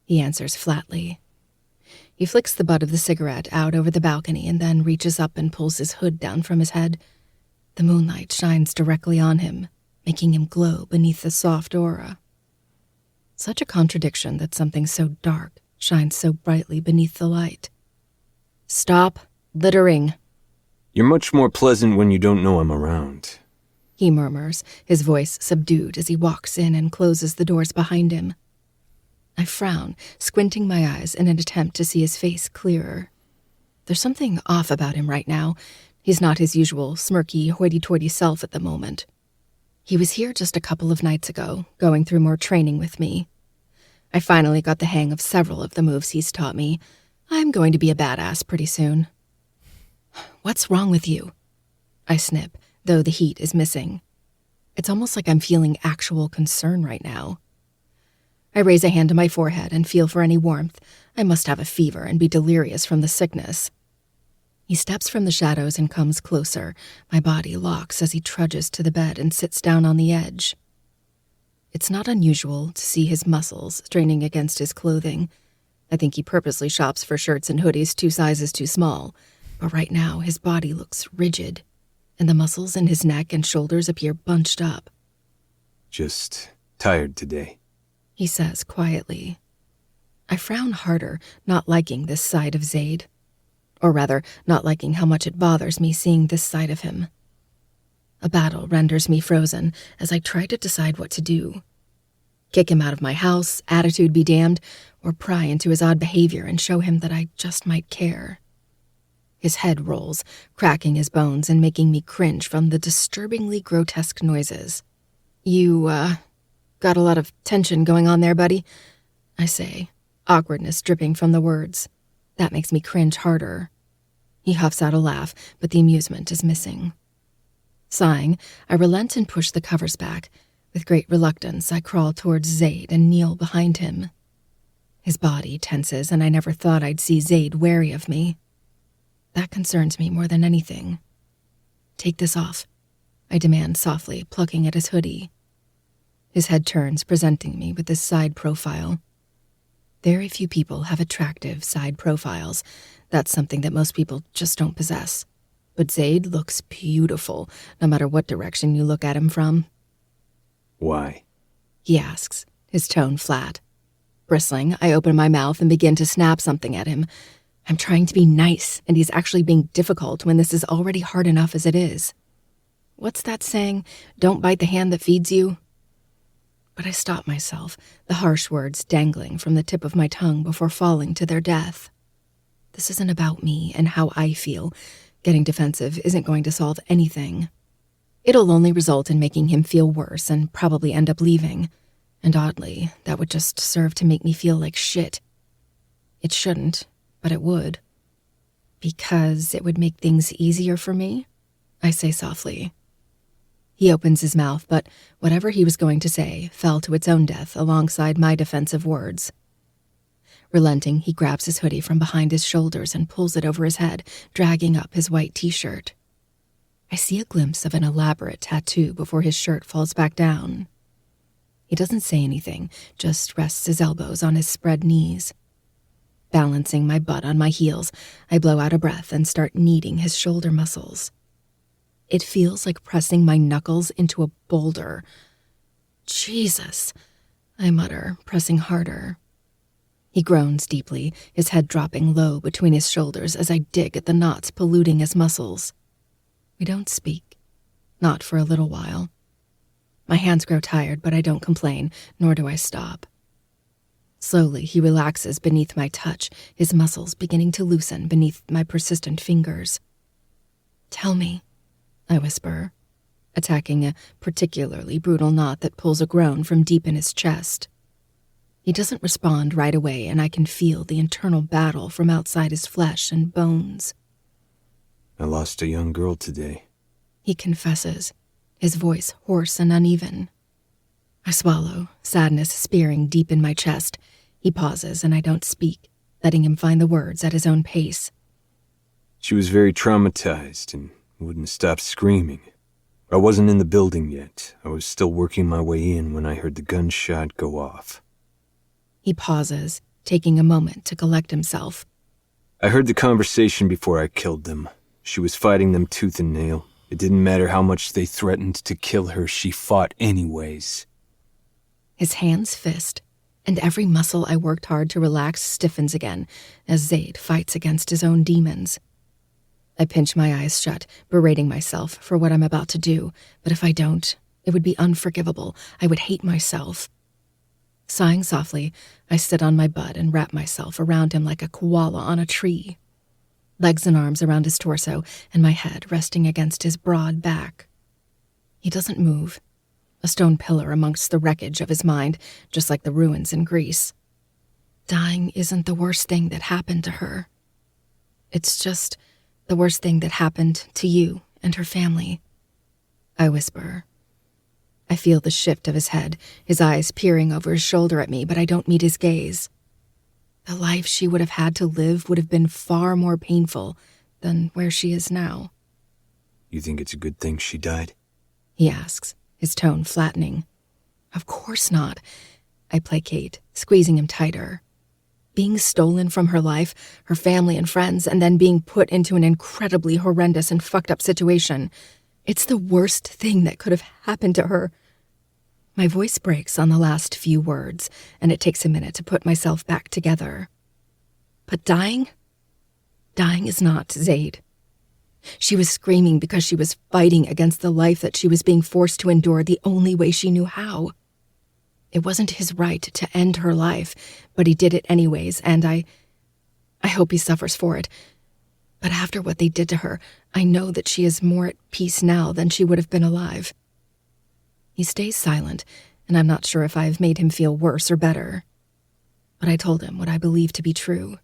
S2: he answers flatly. He flicks the butt of the cigarette out over the balcony and then reaches up and pulls his hood down from his head. The moonlight shines directly on him, making him glow beneath the soft aura. Such a contradiction that something so dark shines so brightly beneath the light. "Stop littering."
S3: "You're much more pleasant when you don't know I'm around,"
S2: he murmurs, his voice subdued as he walks in and closes the doors behind him. I frown, squinting my eyes in an attempt to see his face clearer. There's something off about him right now. He's not his usual smirky, hoity-toity self at the moment. He was here just a couple of nights ago, going through more training with me. I finally got the hang of several of the moves he's taught me. I'm going to be a badass pretty soon. "What's wrong with you?" I snip, though the heat is missing. It's almost like I'm feeling actual concern right now. I raise a hand to my forehead and feel for any warmth. I must have a fever and be delirious from the sickness. He steps from the shadows and comes closer. My body locks as he trudges to the bed and sits down on the edge. It's not unusual to see his muscles straining against his clothing. I think he purposely shops for shirts and hoodies 2 sizes too small. But right now, his body looks rigid, and the muscles in his neck and shoulders appear bunched up.
S3: "Just tired today,"
S2: he says quietly. I frown harder, not liking this side of Zaid. Or rather, not liking how much it bothers me seeing this side of him. A battle renders me frozen as I try to decide what to do. Kick him out of my house, attitude be damned, or pry into his odd behavior and show him that I just might care. His head rolls, cracking his bones and making me cringe from the disturbingly grotesque noises. You, got a lot of tension going on there, buddy?" I say, awkwardness dripping from the words. That makes me cringe harder. He huffs out a laugh, but the amusement is missing. Sighing, I relent and push the covers back. With great reluctance, I crawl towards Zaid and kneel behind him. His body tenses, and I never thought I'd see Zaid wary of me. That concerns me more than anything. "Take this off," I demand softly, plucking at his hoodie. His head turns, presenting me with this side profile. Very few people have attractive side profiles. That's something that most people just don't possess. But Zaid looks beautiful, no matter what direction you look at him from.
S3: "Why?"
S2: he asks, his tone flat. Bristling, I open my mouth and begin to snap something at him. I'm trying to be nice, and he's actually being difficult when this is already hard enough as it is. What's that saying? Don't bite the hand that feeds you? But I stop myself, the harsh words dangling from the tip of my tongue before falling to their death. This isn't about me and how I feel. Getting defensive isn't going to solve anything. It'll only result in making him feel worse and probably end up leaving. And oddly, that would just serve to make me feel like shit. It shouldn't, but it would. Because it would make things easier for me, I say softly. He opens his mouth, but whatever he was going to say fell to its own death alongside my defensive words. Relenting, he grabs his hoodie from behind his shoulders and pulls it over his head, dragging up his white t-shirt. I see a glimpse of an elaborate tattoo before his shirt falls back down. He doesn't say anything, just rests his elbows on his spread knees. Balancing my butt on my heels, I blow out a breath and start kneading his shoulder muscles. It feels like pressing my knuckles into a boulder. Jesus, I mutter, pressing harder. He groans deeply, his head dropping low between his shoulders as I dig at the knots polluting his muscles. We don't speak, not for a little while. My hands grow tired, but I don't complain, nor do I stop. Slowly, he relaxes beneath my touch, his muscles beginning to loosen beneath my persistent fingers. "Tell me," I whisper, attacking a particularly brutal knot that pulls a groan from deep in his chest. He doesn't respond right away, and I can feel the internal battle from outside his flesh and bones.
S3: I lost a young girl today,
S2: He confesses, his voice hoarse and uneven. I swallow, sadness spearing deep in my chest. He pauses, and I don't speak, letting him find the words at his own pace.
S3: She was very traumatized and wouldn't stop screaming. I wasn't in the building yet. I was still working my way in when I heard the gunshot go off.
S2: He pauses, taking a moment to collect himself.
S3: I heard the conversation before I killed them. She was fighting them tooth and nail. It didn't matter how much they threatened to kill her, she fought anyways.
S2: His hands fist, and every muscle I worked hard to relax stiffens again as Zaid fights against his own demons. I pinch my eyes shut, berating myself for what I'm about to do, but if I don't, it would be unforgivable. I would hate myself. Sighing softly, I sit on my butt and wrap myself around him like a koala on a tree. Legs and arms around his torso, and my head resting against his broad back. He doesn't move, a stone pillar amongst the wreckage of his mind, just like the ruins in Greece. Dying isn't the worst thing that happened to her. It's just the worst thing that happened to you and her family. I whisper. I feel the shift of his head, his eyes peering over his shoulder at me, but I don't meet his gaze. The life she would have had to live would have been far more painful than where she is now.
S3: You think it's a good thing she died?
S2: He asks, his tone flattening. Of course not. I placate, squeezing him tighter. Being stolen from her life, her family and friends, and then being put into an incredibly horrendous and fucked up situation. It's the worst thing that could have happened to her. My voice breaks on the last few words, and it takes a minute to put myself back together. But dying? Dying is not Zaid. She was screaming because she was fighting against the life that she was being forced to endure the only way she knew how. It wasn't his right to end her life, but he did it anyways, and I hope he suffers for it. But after what they did to her, I know that she is more at peace now than she would have been alive. He stays silent, and I'm not sure if I've made him feel worse or better. But I told him what I believe to be true.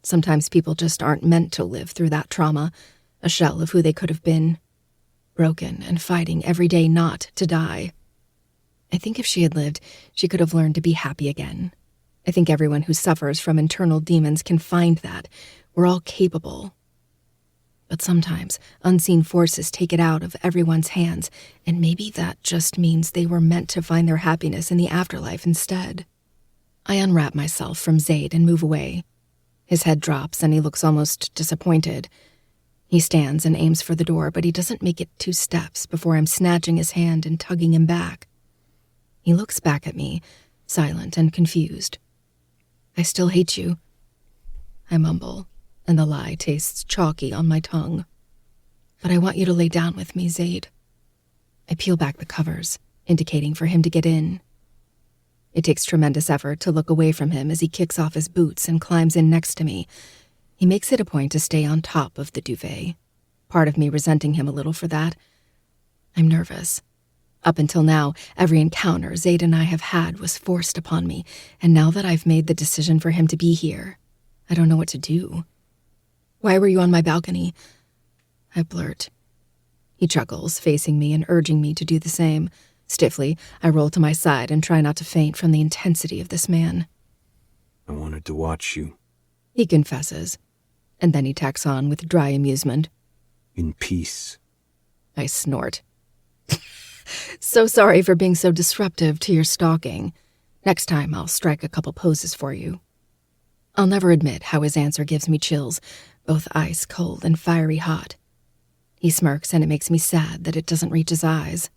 S2: Sometimes people just aren't meant to live through that trauma, a shell of who they could have been, broken and fighting every day not to die. I think if she had lived, she could have learned to be happy again. I think everyone who suffers from internal demons can find that. We're all capable. But sometimes unseen forces take it out of everyone's hands, and maybe that just means they were meant to find their happiness in the afterlife instead. I unwrap myself from Zaid and move away. His head drops and he looks almost disappointed. He stands and aims for the door, but he doesn't make it 2 steps before I'm snatching his hand and tugging him back. He looks back at me, silent and confused. I still hate you, I mumble, and the lie tastes chalky on my tongue. But I want you to lay down with me, Zaid. I peel back the covers, indicating for him to get in. It takes tremendous effort to look away from him as he kicks off his boots and climbs in next to me. He makes it a point to stay on top of the duvet, part of me resenting him a little for that. I'm nervous. Up until now, every encounter Zaid and I have had was forced upon me, and now that I've made the decision for him to be here, I don't know what to do. Why were you on my balcony? I blurt. He chuckles, facing me and urging me to do the same. Stiffly, I roll to my side and try not to faint from the intensity of this man.
S3: I wanted to watch you.
S2: He confesses, and then he tacks on with dry amusement.
S3: In peace.
S2: I snort. So sorry for being so disruptive to your stalking. Next time I'll strike a couple poses for you. I'll never admit how his answer gives me chills, both ice cold and fiery hot. He smirks, and it makes me sad that it doesn't reach his eyes.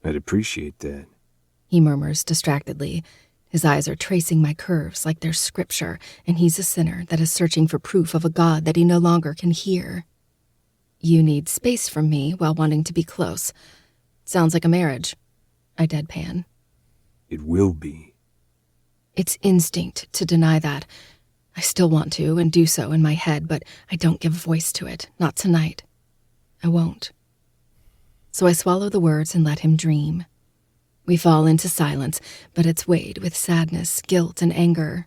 S3: I'd appreciate that.
S2: He murmurs distractedly. His eyes are tracing my curves like they're scripture, and he's a sinner that is searching for proof of a God that he no longer can hear. You need space from me while wanting to be close. Sounds like a marriage. I deadpan.
S3: It will be.
S2: It's instinct to deny that. I still want to and do so in my head, but I don't give voice to it. Not tonight. I won't. So I swallow the words and let him dream. We fall into silence, but it's weighed with sadness, guilt, and anger.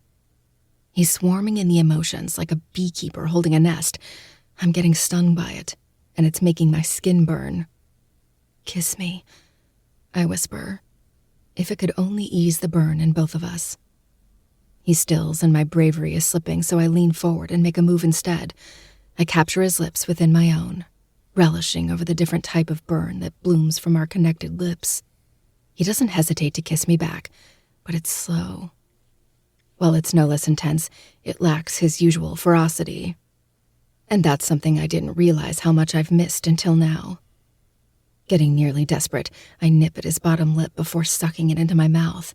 S2: He's swarming in the emotions like a beekeeper holding a nest. I'm getting stung by it, and it's making my skin burn. "Kiss me," I whisper. If it could only ease the burn in both of us. He stills, and my bravery is slipping, so I lean forward and make a move instead. I capture his lips within my own, relishing over the different type of burn that blooms from our connected lips. He doesn't hesitate to kiss me back, but it's slow. While it's no less intense, it lacks his usual ferocity. And that's something I didn't realize how much I've missed until now. Getting nearly desperate, I nip at his bottom lip before sucking it into my mouth.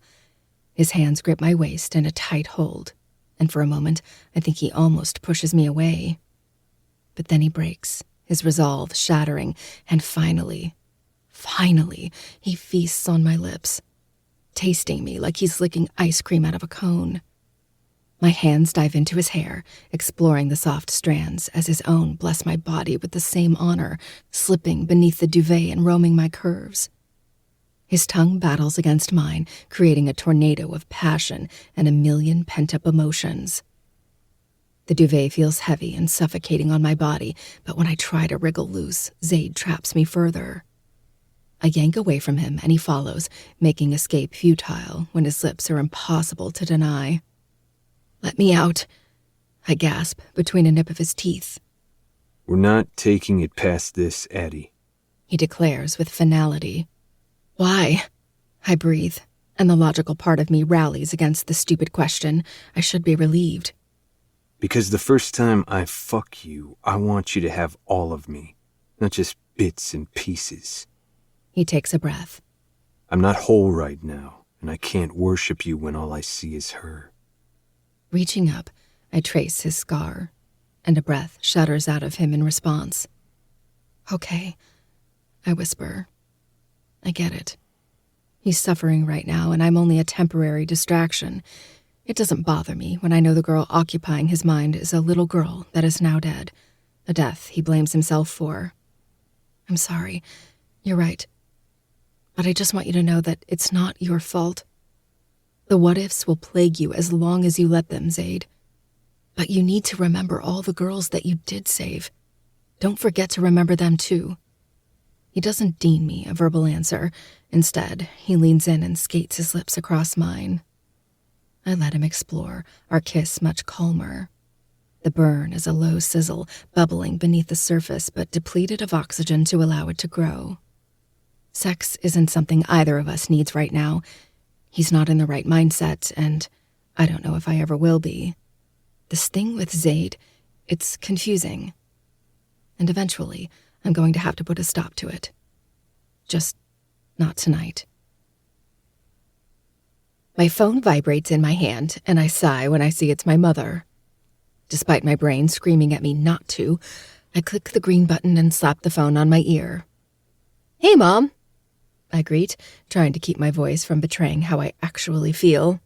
S2: His hands grip my waist in a tight hold, and for a moment, I think he almost pushes me away. But then he breaks, his resolve shattering, and finally, he feasts on my lips, tasting me like he's licking ice cream out of a cone. My hands dive into his hair, exploring the soft strands as his own bless my body with the same honor, slipping beneath the duvet and roaming my curves. His tongue battles against mine, creating a tornado of passion and a million pent-up emotions. The duvet feels heavy and suffocating on my body, but when I try to wriggle loose, Zaid traps me further. I yank away from him, and he follows, making escape futile when his lips are impossible to deny. "Let me out," I gasp between a nip of his teeth.
S3: "We're not taking it past this, Addie,"
S2: he declares with finality. "Why?" I breathe, and the logical part of me rallies against the stupid question. I should be relieved.
S3: "Because the first time I fuck you, I want you to have all of me, not just bits and pieces."
S2: He takes a breath.
S3: "I'm not whole right now, and I can't worship you when all I see is her."
S2: Reaching up, I trace his scar, and a breath shudders out of him in response. "Okay," I whisper. I get it. He's suffering right now, and I'm only a temporary distraction. It doesn't bother me when I know the girl occupying his mind is a little girl that is now dead, a death he blames himself for. "I'm sorry. You're right. But I just want you to know that it's not your fault. The what-ifs will plague you as long as you let them, Zaid. But you need to remember all the girls that you did save. Don't forget to remember them, too." He doesn't deign me a verbal answer. Instead, he leans in and skates his lips across mine. I let him explore, our kiss much calmer. The burn is a low sizzle, bubbling beneath the surface, but depleted of oxygen to allow it to grow. Sex isn't something either of us needs right now. He's not in the right mindset, and I don't know if I ever will be. This thing with Zaid, it's confusing. And eventually, I'm going to have to put a stop to it. Just not tonight. My phone vibrates in my hand, and I sigh when I see it's my mother. Despite my brain screaming at me not to, I click the green button and slap the phone on my ear. "Hey, Mom," I greet, trying to keep my voice from betraying how I actually feel.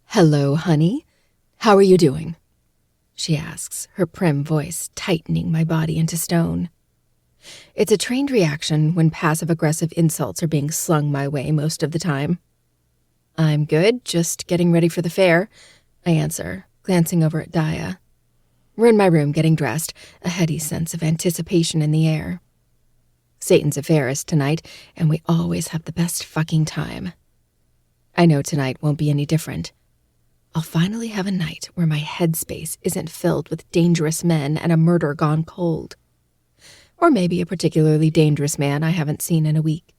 S2: "Hello, honey. How are you doing?" she asks, her prim voice tightening my body into stone. It's a trained reaction when passive-aggressive insults are being slung my way most of the time. "I'm good, just getting ready for the fair," I answer, glancing over at Daya. We're in my room getting dressed, a heady sense of anticipation in the air. Satan's affair is tonight, and we always have the best fucking time. I know tonight won't be any different. I'll finally have a night where my headspace isn't filled with dangerous men and a murder gone cold. Or maybe a particularly dangerous man I haven't seen in a week.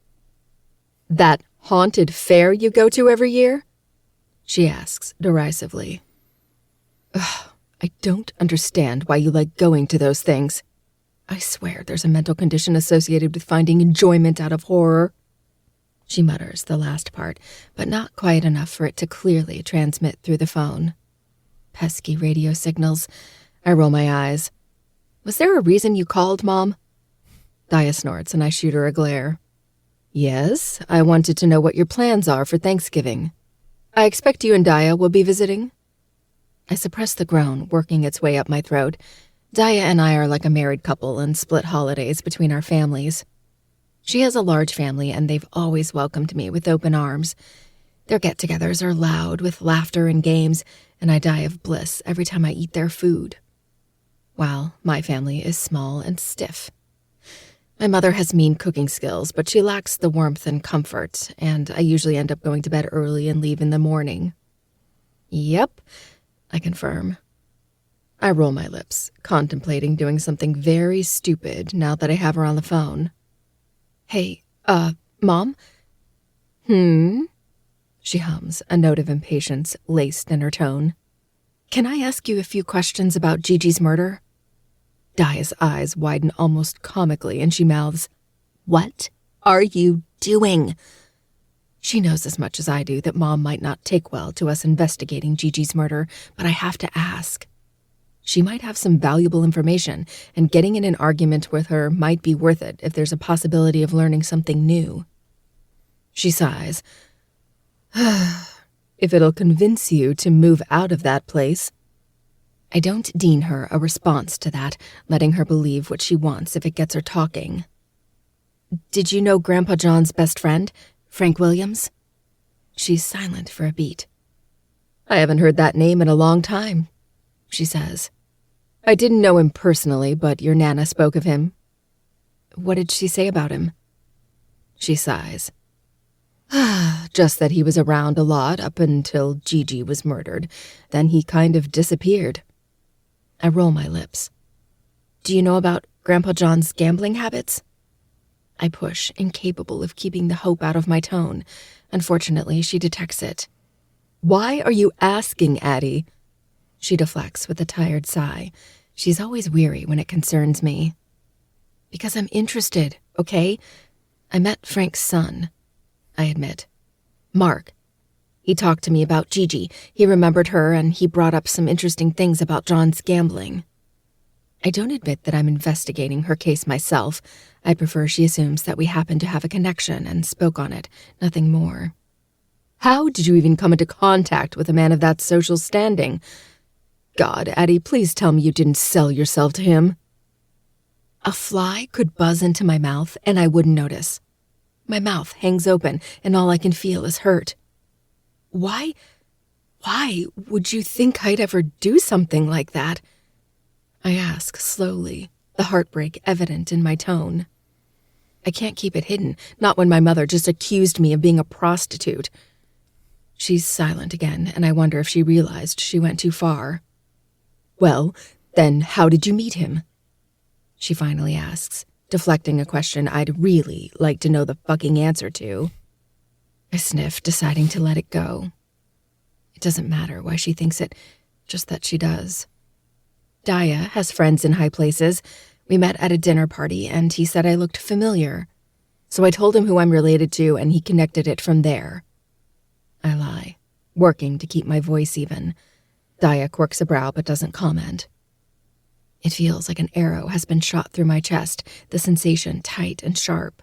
S2: "That haunted fair you go to every year?" she asks derisively. "Ugh, I don't understand why you like going to those things. I swear there's a mental condition associated with finding enjoyment out of horror." She mutters the last part, but not quite enough for it to clearly transmit through the phone. Pesky radio signals. I roll my eyes. "Was there a reason you called, Mom?" Daya snorts, and I shoot her a glare. "Yes, I wanted to know what your plans are for Thanksgiving. I expect you and Daya will be visiting." I suppress the groan working its way up my throat. Daya and I are like a married couple and split holidays between our families. She has a large family, and they've always welcomed me with open arms. Their get-togethers are loud with laughter and games, and I die of bliss every time I eat their food. While my family is small and stiff. My mother has mean cooking skills, but she lacks the warmth and comfort, and I usually end up going to bed early and leave in the morning. Yep, I confirm. I roll my lips, contemplating doing something very stupid now that I have her on the phone. Hey, Mom? She hums, a note of impatience laced in her tone. Can I ask you a few questions about Gigi's murder? Daya's eyes widen almost comically, and she mouths, What are you doing? She knows as much as I do that Mom might not take well to us investigating Gigi's murder, but I have to ask. She might have some valuable information, and getting in an argument with her might be worth it if there's a possibility of learning something new. She sighs. If it'll convince you to move out of that place. I don't deign her a response to that, letting her believe what she wants if it gets her talking. Did you know Grandpa John's best friend, Frank Williams? She's silent for a beat. I haven't heard that name in a long time, she says. I didn't know him personally, but your Nana spoke of him. What did she say about him? She sighs. Just that he was around a lot up until Gigi was murdered. Then he kind of disappeared. I roll my lips. Do you know about Grandpa John's gambling habits? I push, incapable of keeping the hope out of my tone. Unfortunately, she detects it. Why are you asking, Addie? She deflects with a tired sigh. She's always weary when it concerns me. Because I'm interested, okay? I met Frank's son, I admit. Mark. He talked to me about Gigi. He remembered her, and he brought up some interesting things about John's gambling. I don't admit that I'm investigating her case myself. I prefer she assumes that we happen to have a connection and spoke on it, nothing more. How did you even come into contact with a man of that social standing? God, Addie, please tell me you didn't sell yourself to him. A fly could buzz into my mouth, and I wouldn't notice. My mouth hangs open, and all I can feel is hurt. Why would you think I'd ever do something like that? I ask slowly, the heartbreak evident in my tone. I can't keep it hidden, not when my mother just accused me of being a prostitute. She's silent again, and I wonder if she realized she went too far. Well, then how did you meet him? She finally asks, deflecting a question I'd really like to know the fucking answer to. I sniff, deciding to let it go. It doesn't matter why she thinks it, just that she does. Daya has friends in high places. We met at a dinner party, and he said I looked familiar. So I told him who I'm related to, and he connected it from there. I lie, working to keep my voice even. Daya quirks a brow but doesn't comment. It feels like an arrow has been shot through my chest, the sensation tight and sharp.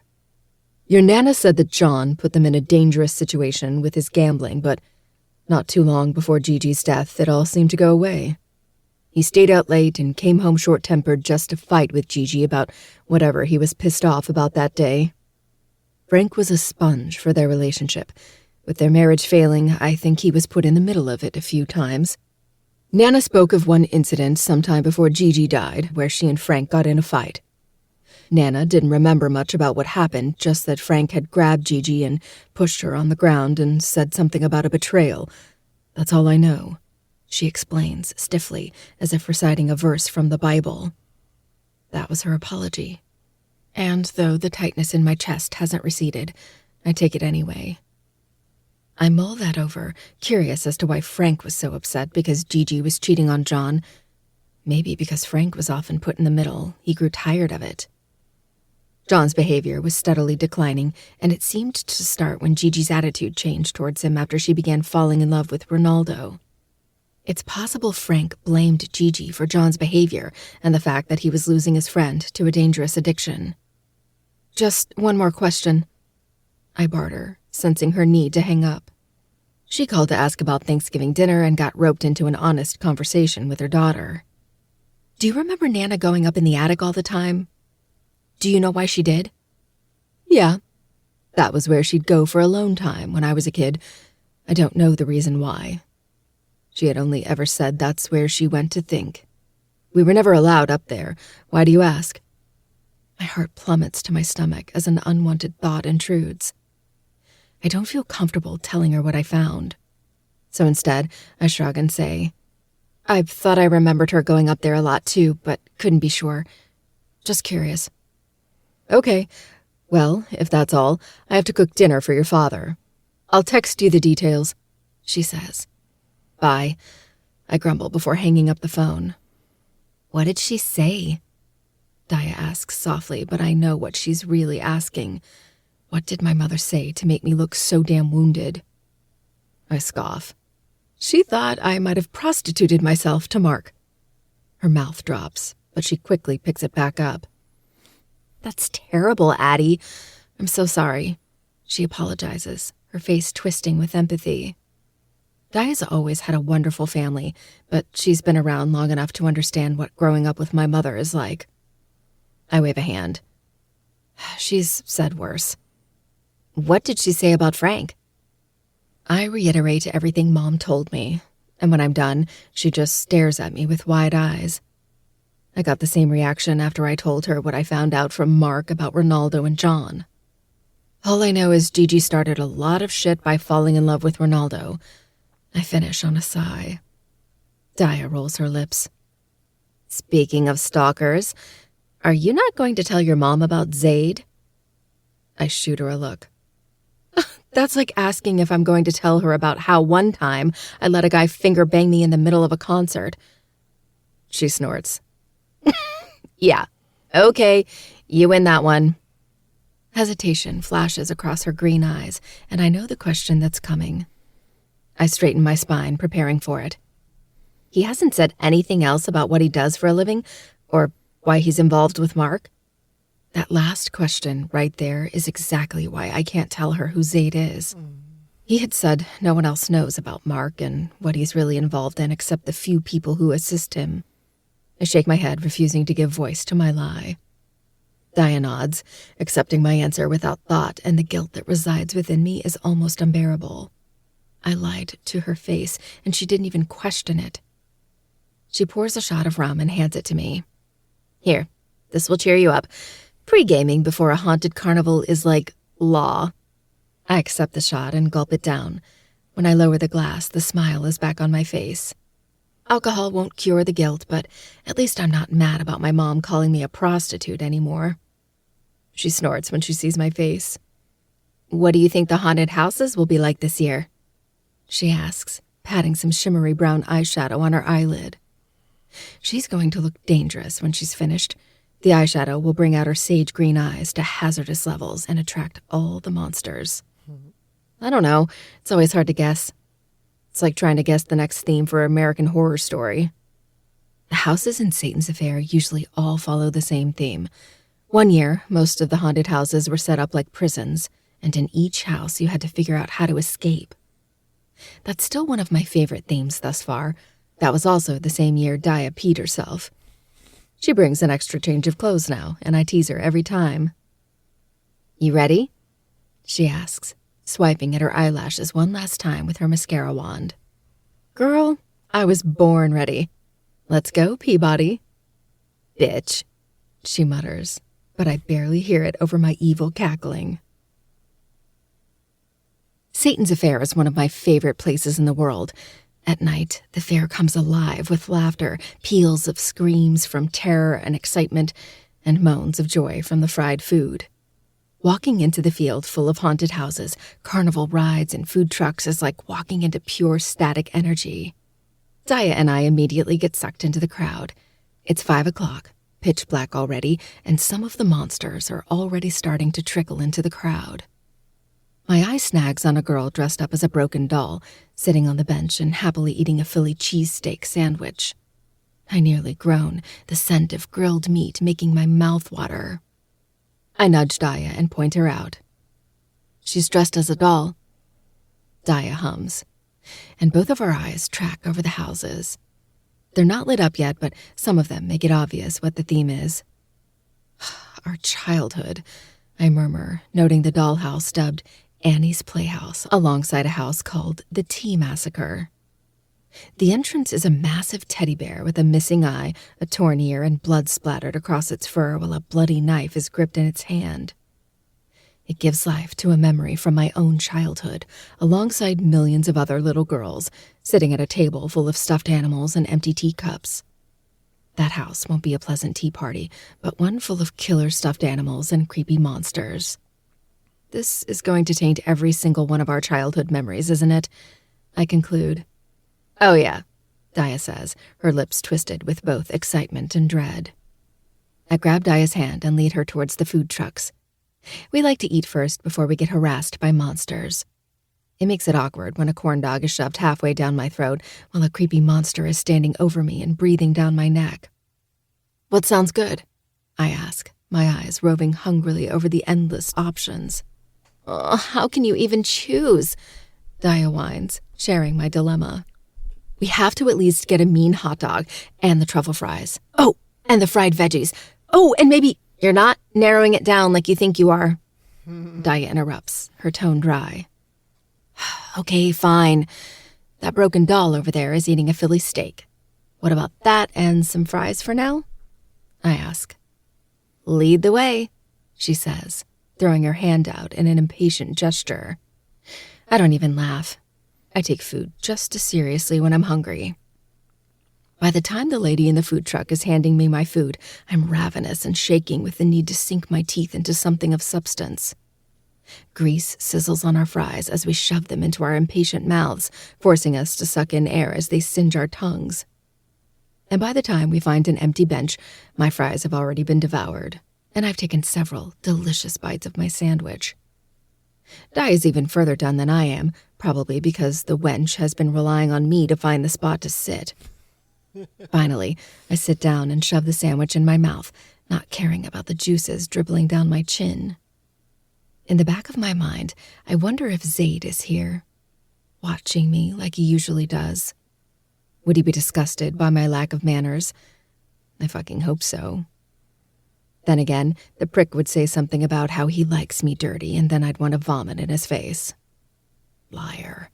S2: Your Nana said that John put them in a dangerous situation with his gambling, but not too long before Gigi's death, it all seemed to go away. He stayed out late and came home short-tempered just to fight with Gigi about whatever he was pissed off about that day. Frank was a sponge for their relationship. With their marriage failing, I think he was put in the middle of it a few times. Nana spoke of one incident sometime before Gigi died, where she and Frank got in a fight. Nana didn't remember much about what happened, just that Frank had grabbed Gigi and pushed her on the ground and said something about a betrayal. That's all I know, she explains stiffly, as if reciting a verse from the Bible. That was her apology. And though the tightness in my chest hasn't receded, I take it anyway. I mull that over, curious as to why Frank was so upset because Gigi was cheating on John. Maybe because Frank was often put in the middle, he grew tired of it. John's behavior was steadily declining, and it seemed to start when Gigi's attitude changed towards him after she began falling in love with Ronaldo. It's possible Frank blamed Gigi for John's behavior and the fact that he was losing his friend to a dangerous addiction. Just one more question, I barter, sensing her need to hang up. She called to ask about Thanksgiving dinner and got roped into an honest conversation with her daughter. Do you remember Nana going up in the attic all the time? Do you know why she did? Yeah, that was where she'd go for alone time when I was a kid. I don't know the reason why. She had only ever said that's where she went to think. We were never allowed up there. Why do you ask? My heart plummets to my stomach as an unwanted thought intrudes. I don't feel comfortable telling her what I found. So instead, I shrug and say, I thought I remembered her going up there a lot too, but couldn't be sure. Just curious. Okay, well, if that's all, I have to cook dinner for your father. I'll text you the details, she says. Bye, I grumble before hanging up the phone. What did she say? Daya asks softly, but I know what she's really asking. What did my mother say to make me look so damn wounded? I scoff. She thought I might have prostituted myself to Mark. Her mouth drops, but she quickly picks it back up. That's terrible, Addie. I'm so sorry. She apologizes, her face twisting with empathy. Daya's always had a wonderful family, but she's been around long enough to understand what growing up with my mother is like. I wave a hand. She's said worse. What did she say about Frank? I reiterate everything Mom told me, and when I'm done, she just stares at me with wide eyes. I got the same reaction after I told her what I found out from Mark about Ronaldo and John. All I know is Gigi started a lot of shit by falling in love with Ronaldo. I finish on a sigh. Daya rolls her lips. Speaking of stalkers, are you not going to tell your mom about Zaid? I shoot her a look. That's like asking if I'm going to tell her about how one time I let a guy finger bang me in the middle of a concert. She snorts. Yeah, okay, you win that one. Hesitation flashes across her green eyes, and I know the question that's coming. I straighten my spine, preparing for it. He hasn't said anything else about what he does for a living, or why he's involved with Mark? That last question right there is exactly why I can't tell her who Zaid is. He had said no one else knows about Mark and what he's really involved in except the few people who assist him. I shake my head, refusing to give voice to my lie. Daya nods, accepting my answer without thought, and the guilt that resides within me is almost unbearable. I lied to her face, and she didn't even question it. She pours a shot of rum and hands it to me. Here, this will cheer you up. Pre-gaming before a haunted carnival is like law. I accept the shot and gulp it down. When I lower the glass, the smile is back on my face. Alcohol won't cure the guilt, but at least I'm not mad about my mom calling me a prostitute anymore. She snorts when she sees my face. What do you think the haunted houses will be like this year? She asks, patting some shimmery brown eyeshadow on her eyelid. She's going to look dangerous when she's finished. The eyeshadow will bring out her sage green eyes to hazardous levels and attract all the monsters. I don't know. It's always hard to guess. It's like trying to guess the next theme for American Horror Story. The houses in Satan's Affair usually all follow the same theme. One year, most of the haunted houses were set up like prisons, and in each house you had to figure out how to escape. That's still one of my favorite themes thus far. That was also the same year Daya peed herself. She brings an extra change of clothes now, and I tease her every time. You ready? She asks, swiping at her eyelashes one last time with her mascara wand. Girl, I was born ready. Let's go, Peabody. Bitch, she mutters, but I barely hear it over my evil cackling. Satan's Affair is one of my favorite places in the world. At night, the fair comes alive with laughter, peals of screams from terror and excitement, and moans of joy from the fried food. Walking into the field full of haunted houses, carnival rides, and food trucks is like walking into pure static energy. Daya and I immediately get sucked into the crowd. It's 5 o'clock, pitch black already, and some of the monsters are already starting to trickle into the crowd. My eye snags on a girl dressed up as a broken doll, sitting on the bench and happily eating a Philly cheesesteak sandwich. I nearly groan, the scent of grilled meat making my mouth water. I nudge Daya and point her out. She's dressed as a doll. Daya hums, and both of our eyes track over the houses. They're not lit up yet, but some of them make it obvious what the theme is. Our childhood. I murmur, noting the dollhouse dubbed Annie's Playhouse alongside a house called the Tea Massacre. The entrance is a massive teddy bear with a missing eye, a torn ear, and blood splattered across its fur while a bloody knife is gripped in its hand. It gives life to a memory from my own childhood, alongside millions of other little girls sitting at a table full of stuffed animals and empty teacups. That house won't be a pleasant tea party, but one full of killer stuffed animals and creepy monsters. This is going to taint every single one of our childhood memories, isn't it? I conclude. Oh yeah, Daya says, her lips twisted with both excitement and dread. I grab Daya's hand and lead her towards the food trucks. We like to eat first before we get harassed by monsters. It makes it awkward when a corn dog is shoved halfway down my throat while a creepy monster is standing over me and breathing down my neck. What sounds good? I ask, my eyes roving hungrily over the endless options. Oh, how can you even choose? Daya whines, sharing my dilemma. We have to at least get a mean hot dog and the truffle fries. Oh, and the fried veggies. Oh, and maybe you're not narrowing it down like you think you are. Daya interrupts, her tone dry. Okay, fine. That broken doll over there is eating a Philly steak. What about that and some fries for now? I ask. Lead the way, she says, throwing her hand out in an impatient gesture. I don't even laugh. I take food just as seriously when I'm hungry. By the time the lady in the food truck is handing me my food, I'm ravenous and shaking with the need to sink my teeth into something of substance. Grease sizzles on our fries as we shove them into our impatient mouths, forcing us to suck in air as they singe our tongues. And by the time we find an empty bench, my fries have already been devoured, and I've taken several delicious bites of my sandwich. Di is even further done than I am, probably because the wench has been relying on me to find the spot to sit. Finally, I sit down and shove the sandwich in my mouth, not caring about the juices dribbling down my chin. In the back of my mind, I wonder if Zaid is here, watching me like he usually does. Would he be disgusted by my lack of manners? I fucking hope so. Then again, the prick would say something about how he likes me dirty, and then I'd want to vomit in his face. Liar.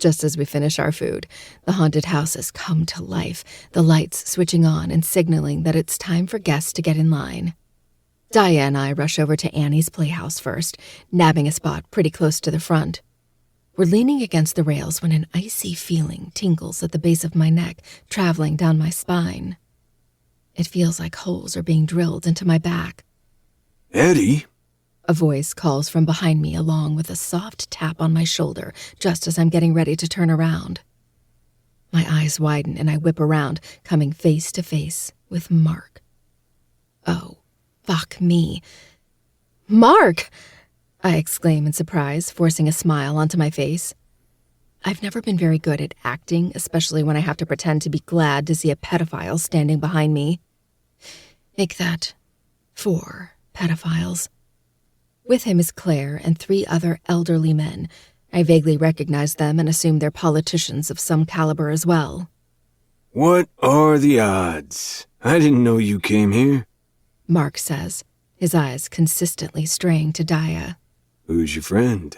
S2: Just as we finish our food, the haunted house has come to life, the lights switching on and signaling that it's time for guests to get in line. Daya and I rush over to Annie's Playhouse first, nabbing a spot pretty close to the front. We're leaning against the rails when an icy feeling tingles at the base of my neck, traveling down my spine. It feels like holes are being drilled into my back.
S3: Eddie?
S2: A voice calls from behind me along with a soft tap on my shoulder just as I'm getting ready to turn around. My eyes widen and I whip around, coming face to face with Mark. Oh, fuck me. Mark! I exclaim in surprise, forcing a smile onto my face. I've never been very good at acting, especially when I have to pretend to be glad to see a pedophile standing behind me. Make that 4 pedophiles. With him is Claire and 3 other elderly men. I vaguely recognize them and assume they're politicians of some caliber as well.
S3: What are the odds? I didn't know you came here.
S2: Mark says, his eyes consistently straying to Daya.
S3: Who's your friend?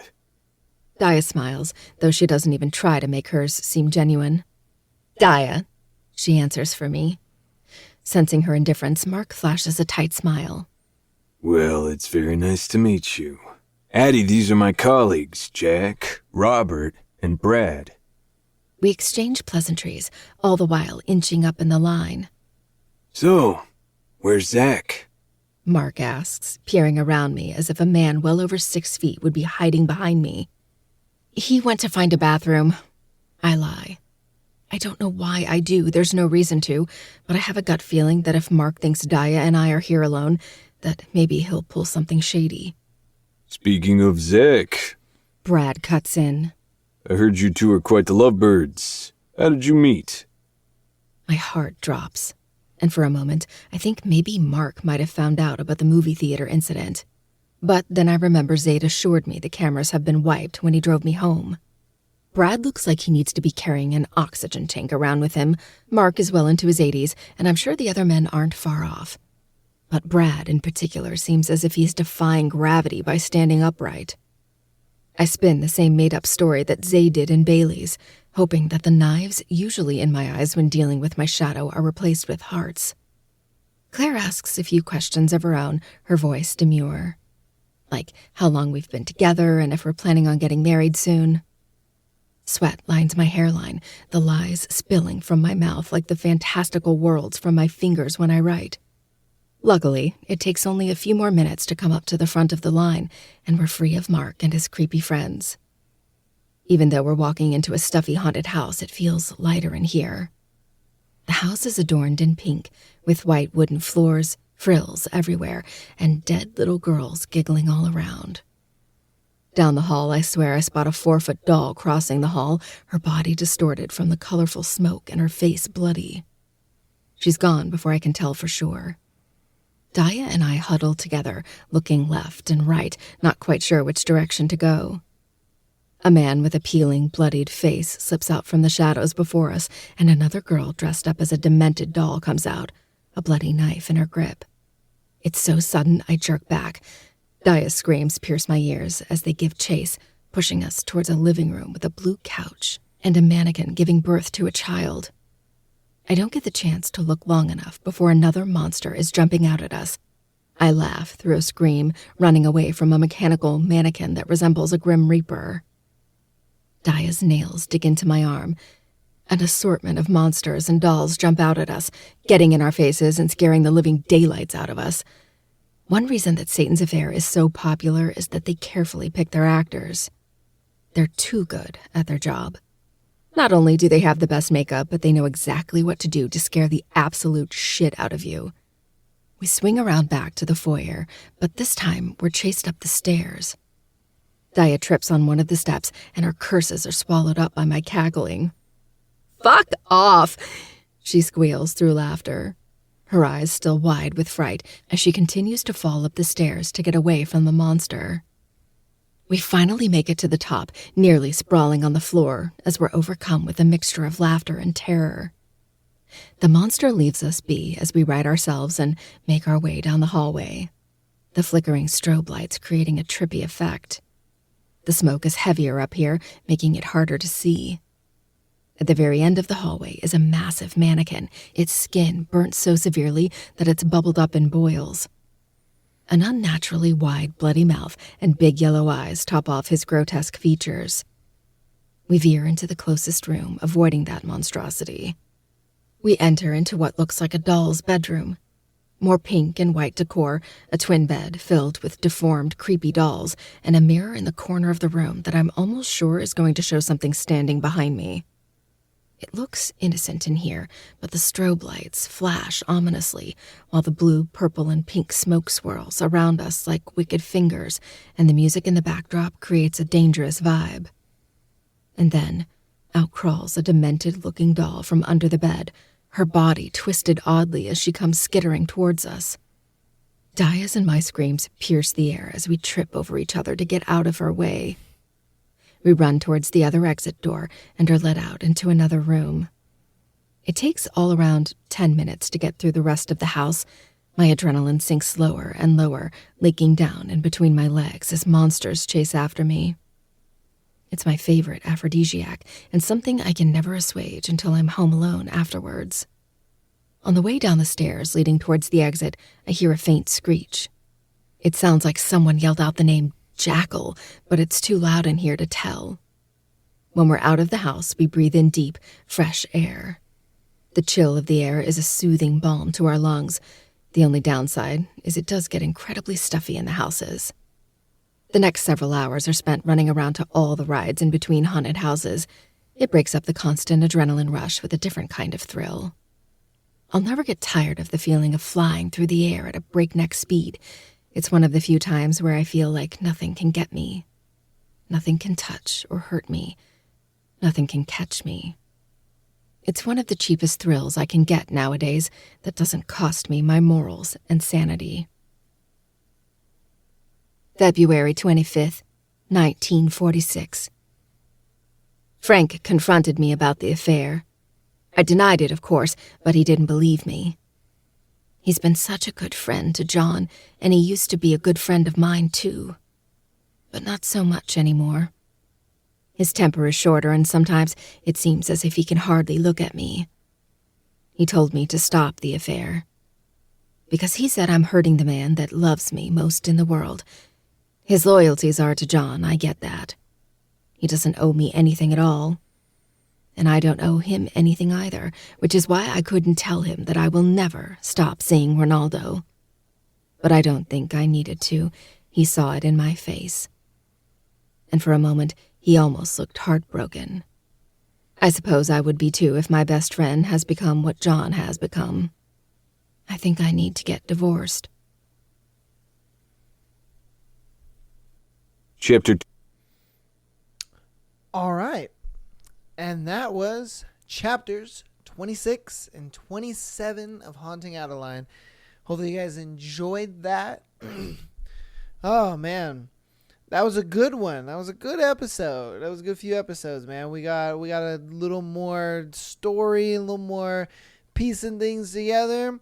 S2: Daya smiles, though she doesn't even try to make hers seem genuine. Daya, she answers for me. Sensing her indifference, Mark flashes a tight smile.
S3: Well, it's very nice to meet you. Addie, these are my colleagues, Jack, Robert, and Brad.
S2: We exchange pleasantries, all the while inching up in the line.
S3: So, where's Zach?
S2: Mark asks, peering around me as if a man well over 6 feet would be hiding behind me. He went to find a bathroom. I lie. I don't know why I do, there's no reason to, but I have a gut feeling that if Mark thinks Daya and I are here alone, that maybe he'll pull something shady.
S3: Speaking of Zach,
S2: Brad cuts in.
S3: I heard you two are quite the lovebirds. How did you meet?
S2: My heart drops, and for a moment, I think maybe Mark might have found out about the movie theater incident. But then I remember Zaid assured me the cameras have been wiped when he drove me home. Brad looks like he needs to be carrying an oxygen tank around with him. Mark is well into his 80s, and I'm sure the other men aren't far off. But Brad, in particular, seems as if he's defying gravity by standing upright. I spin the same made-up story that Zay did in Bailey's, hoping that the knives usually in my eyes when dealing with my shadow are replaced with hearts. Claire asks a few questions of her own, her voice demure. Like how long we've been together and if we're planning on getting married soon. Sweat lines my hairline, the lies spilling from my mouth like the fantastical worlds from my fingers when I write. Luckily, it takes only a few more minutes to come up to the front of the line, and we're free of Mark and his creepy friends. Even though we're walking into a stuffy haunted house, it feels lighter in here. The house is adorned in pink, with white wooden floors, frills everywhere, and dead little girls giggling all around. Down the hall, I swear I spot a 4-foot doll crossing the hall, her body distorted from the colorful smoke and her face bloody. She's gone before I can tell for sure. Daya and I huddle together, looking left and right, not quite sure which direction to go. A man with a peeling, bloodied face slips out from the shadows before us, and another girl dressed up as a demented doll comes out, a bloody knife in her grip. It's so sudden I jerk back. Daya's screams pierce my ears as they give chase, pushing us towards a living room with a blue couch and a mannequin giving birth to a child. I don't get the chance to look long enough before another monster is jumping out at us. I laugh through a scream, running away from a mechanical mannequin that resembles a grim reaper. Daya's nails dig into my arm. An assortment of monsters and dolls jump out at us, getting in our faces and scaring the living daylights out of us. One reason that Satan's Affair is so popular is that they carefully pick their actors. They're too good at their job. Not only do they have the best makeup, but they know exactly what to do to scare the absolute shit out of you. We swing around back to the foyer, but this time we're chased up the stairs. Daya trips on one of the steps, and her curses are swallowed up by my cackling. "Fuck off!" she squeals through laughter, her eyes still wide with fright as she continues to fall up the stairs to get away from the monster. We finally make it to the top, nearly sprawling on the floor as we're overcome with a mixture of laughter and terror. The monster leaves us be as we right ourselves and make our way down the hallway, the flickering strobe lights creating a trippy effect. The smoke is heavier up here, making it harder to see. At the very end of the hallway is a massive mannequin, its skin burnt so severely that it's bubbled up in boils. An unnaturally wide, bloody mouth and big yellow eyes top off his grotesque features. We veer into the closest room, avoiding that monstrosity. We enter into what looks like a doll's bedroom. More pink and white decor, a twin bed filled with deformed, creepy dolls, and a mirror in the corner of the room that I'm almost sure is going to show something standing behind me. It looks innocent in here, but the strobe lights flash ominously, while the blue, purple, and pink smoke swirls around us like wicked fingers, and the music in the backdrop creates a dangerous vibe. And then, out crawls a demented-looking doll from under the bed, her body twisted oddly as she comes skittering towards us. Daya's and my screams pierce the air as we trip over each other to get out of her way. We run towards the other exit door and are let out into another room. It takes all around 10 minutes to get through the rest of the house. My adrenaline sinks lower and lower, leaking down in between my legs as monsters chase after me. It's my favorite aphrodisiac and something I can never assuage until I'm home alone afterwards. On the way down the stairs leading towards the exit, I hear a faint screech. It sounds like someone yelled out the name Jackal, but it's too loud in here to tell. When we're out of the house, we breathe in deep, fresh air. The chill of the air is a soothing balm to our lungs. The only downside is it does get incredibly stuffy in the houses. The next several hours are spent running around to all the rides in between haunted houses. It breaks up the constant adrenaline rush with a different kind of thrill. I'll never get tired of the feeling of flying through the air at a breakneck speed. It's one of the few times where I feel like nothing can get me. Nothing can touch or hurt me. Nothing can catch me. It's one of the cheapest thrills I can get nowadays that doesn't cost me my morals and sanity. February 25th, 1946. Frank confronted me about the affair. I denied it, of course, but he didn't believe me. He's been such a good friend to John, and he used to be a good friend of mine, too. But not so much anymore. His temper is shorter, and sometimes it seems as if he can hardly look at me. He told me to stop the affair, because he said I'm hurting the man that loves me most in the world. His loyalties are to John, I get that. He doesn't owe me anything at all. And I don't owe him anything either, which is why I couldn't tell him that I will never stop seeing Ronaldo. But I don't think I needed to. He saw it in my face. And for a moment, he almost looked heartbroken. I suppose I would be too if my best friend has become what John has become. I think I need to get divorced.
S3: Chapter 2.
S1: All right. And that was chapters 26 and 27 of Haunting Adeline. Hopefully you guys enjoyed that. Oh, man. That was a good one. That was a good episode. That was a good few episodes, man. We got a little more story, a little more piecing things together.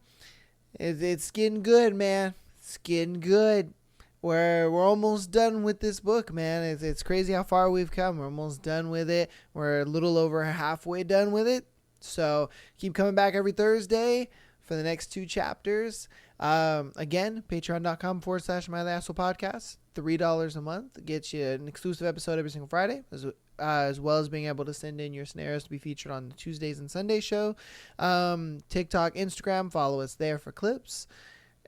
S1: It's getting good, man. It's getting good. We're almost done with this book, man. It's crazy how far we've come. We're almost done with it. We're a little over halfway done with it. So keep coming back every Thursday for the next 2 chapters. Again, patreon.com/MyLastPodcast. $3 a month gets you an exclusive episode every single Friday, as well as being able to send in your scenarios to be featured on the Tuesdays and Sunday show. TikTok, Instagram, follow us there for clips.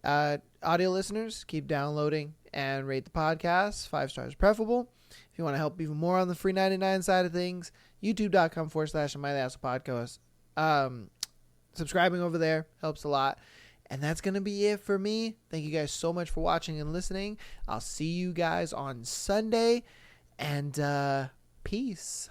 S1: Audio listeners, keep downloading and rate the podcast. 5 stars preferable. If you want to help even more on the free 99 side of things, youtube.com/MyLastPodcast. Subscribing over there helps a lot. And that's going to be it for me. Thank you guys so much for watching and listening. I'll see you guys on Sunday. And peace.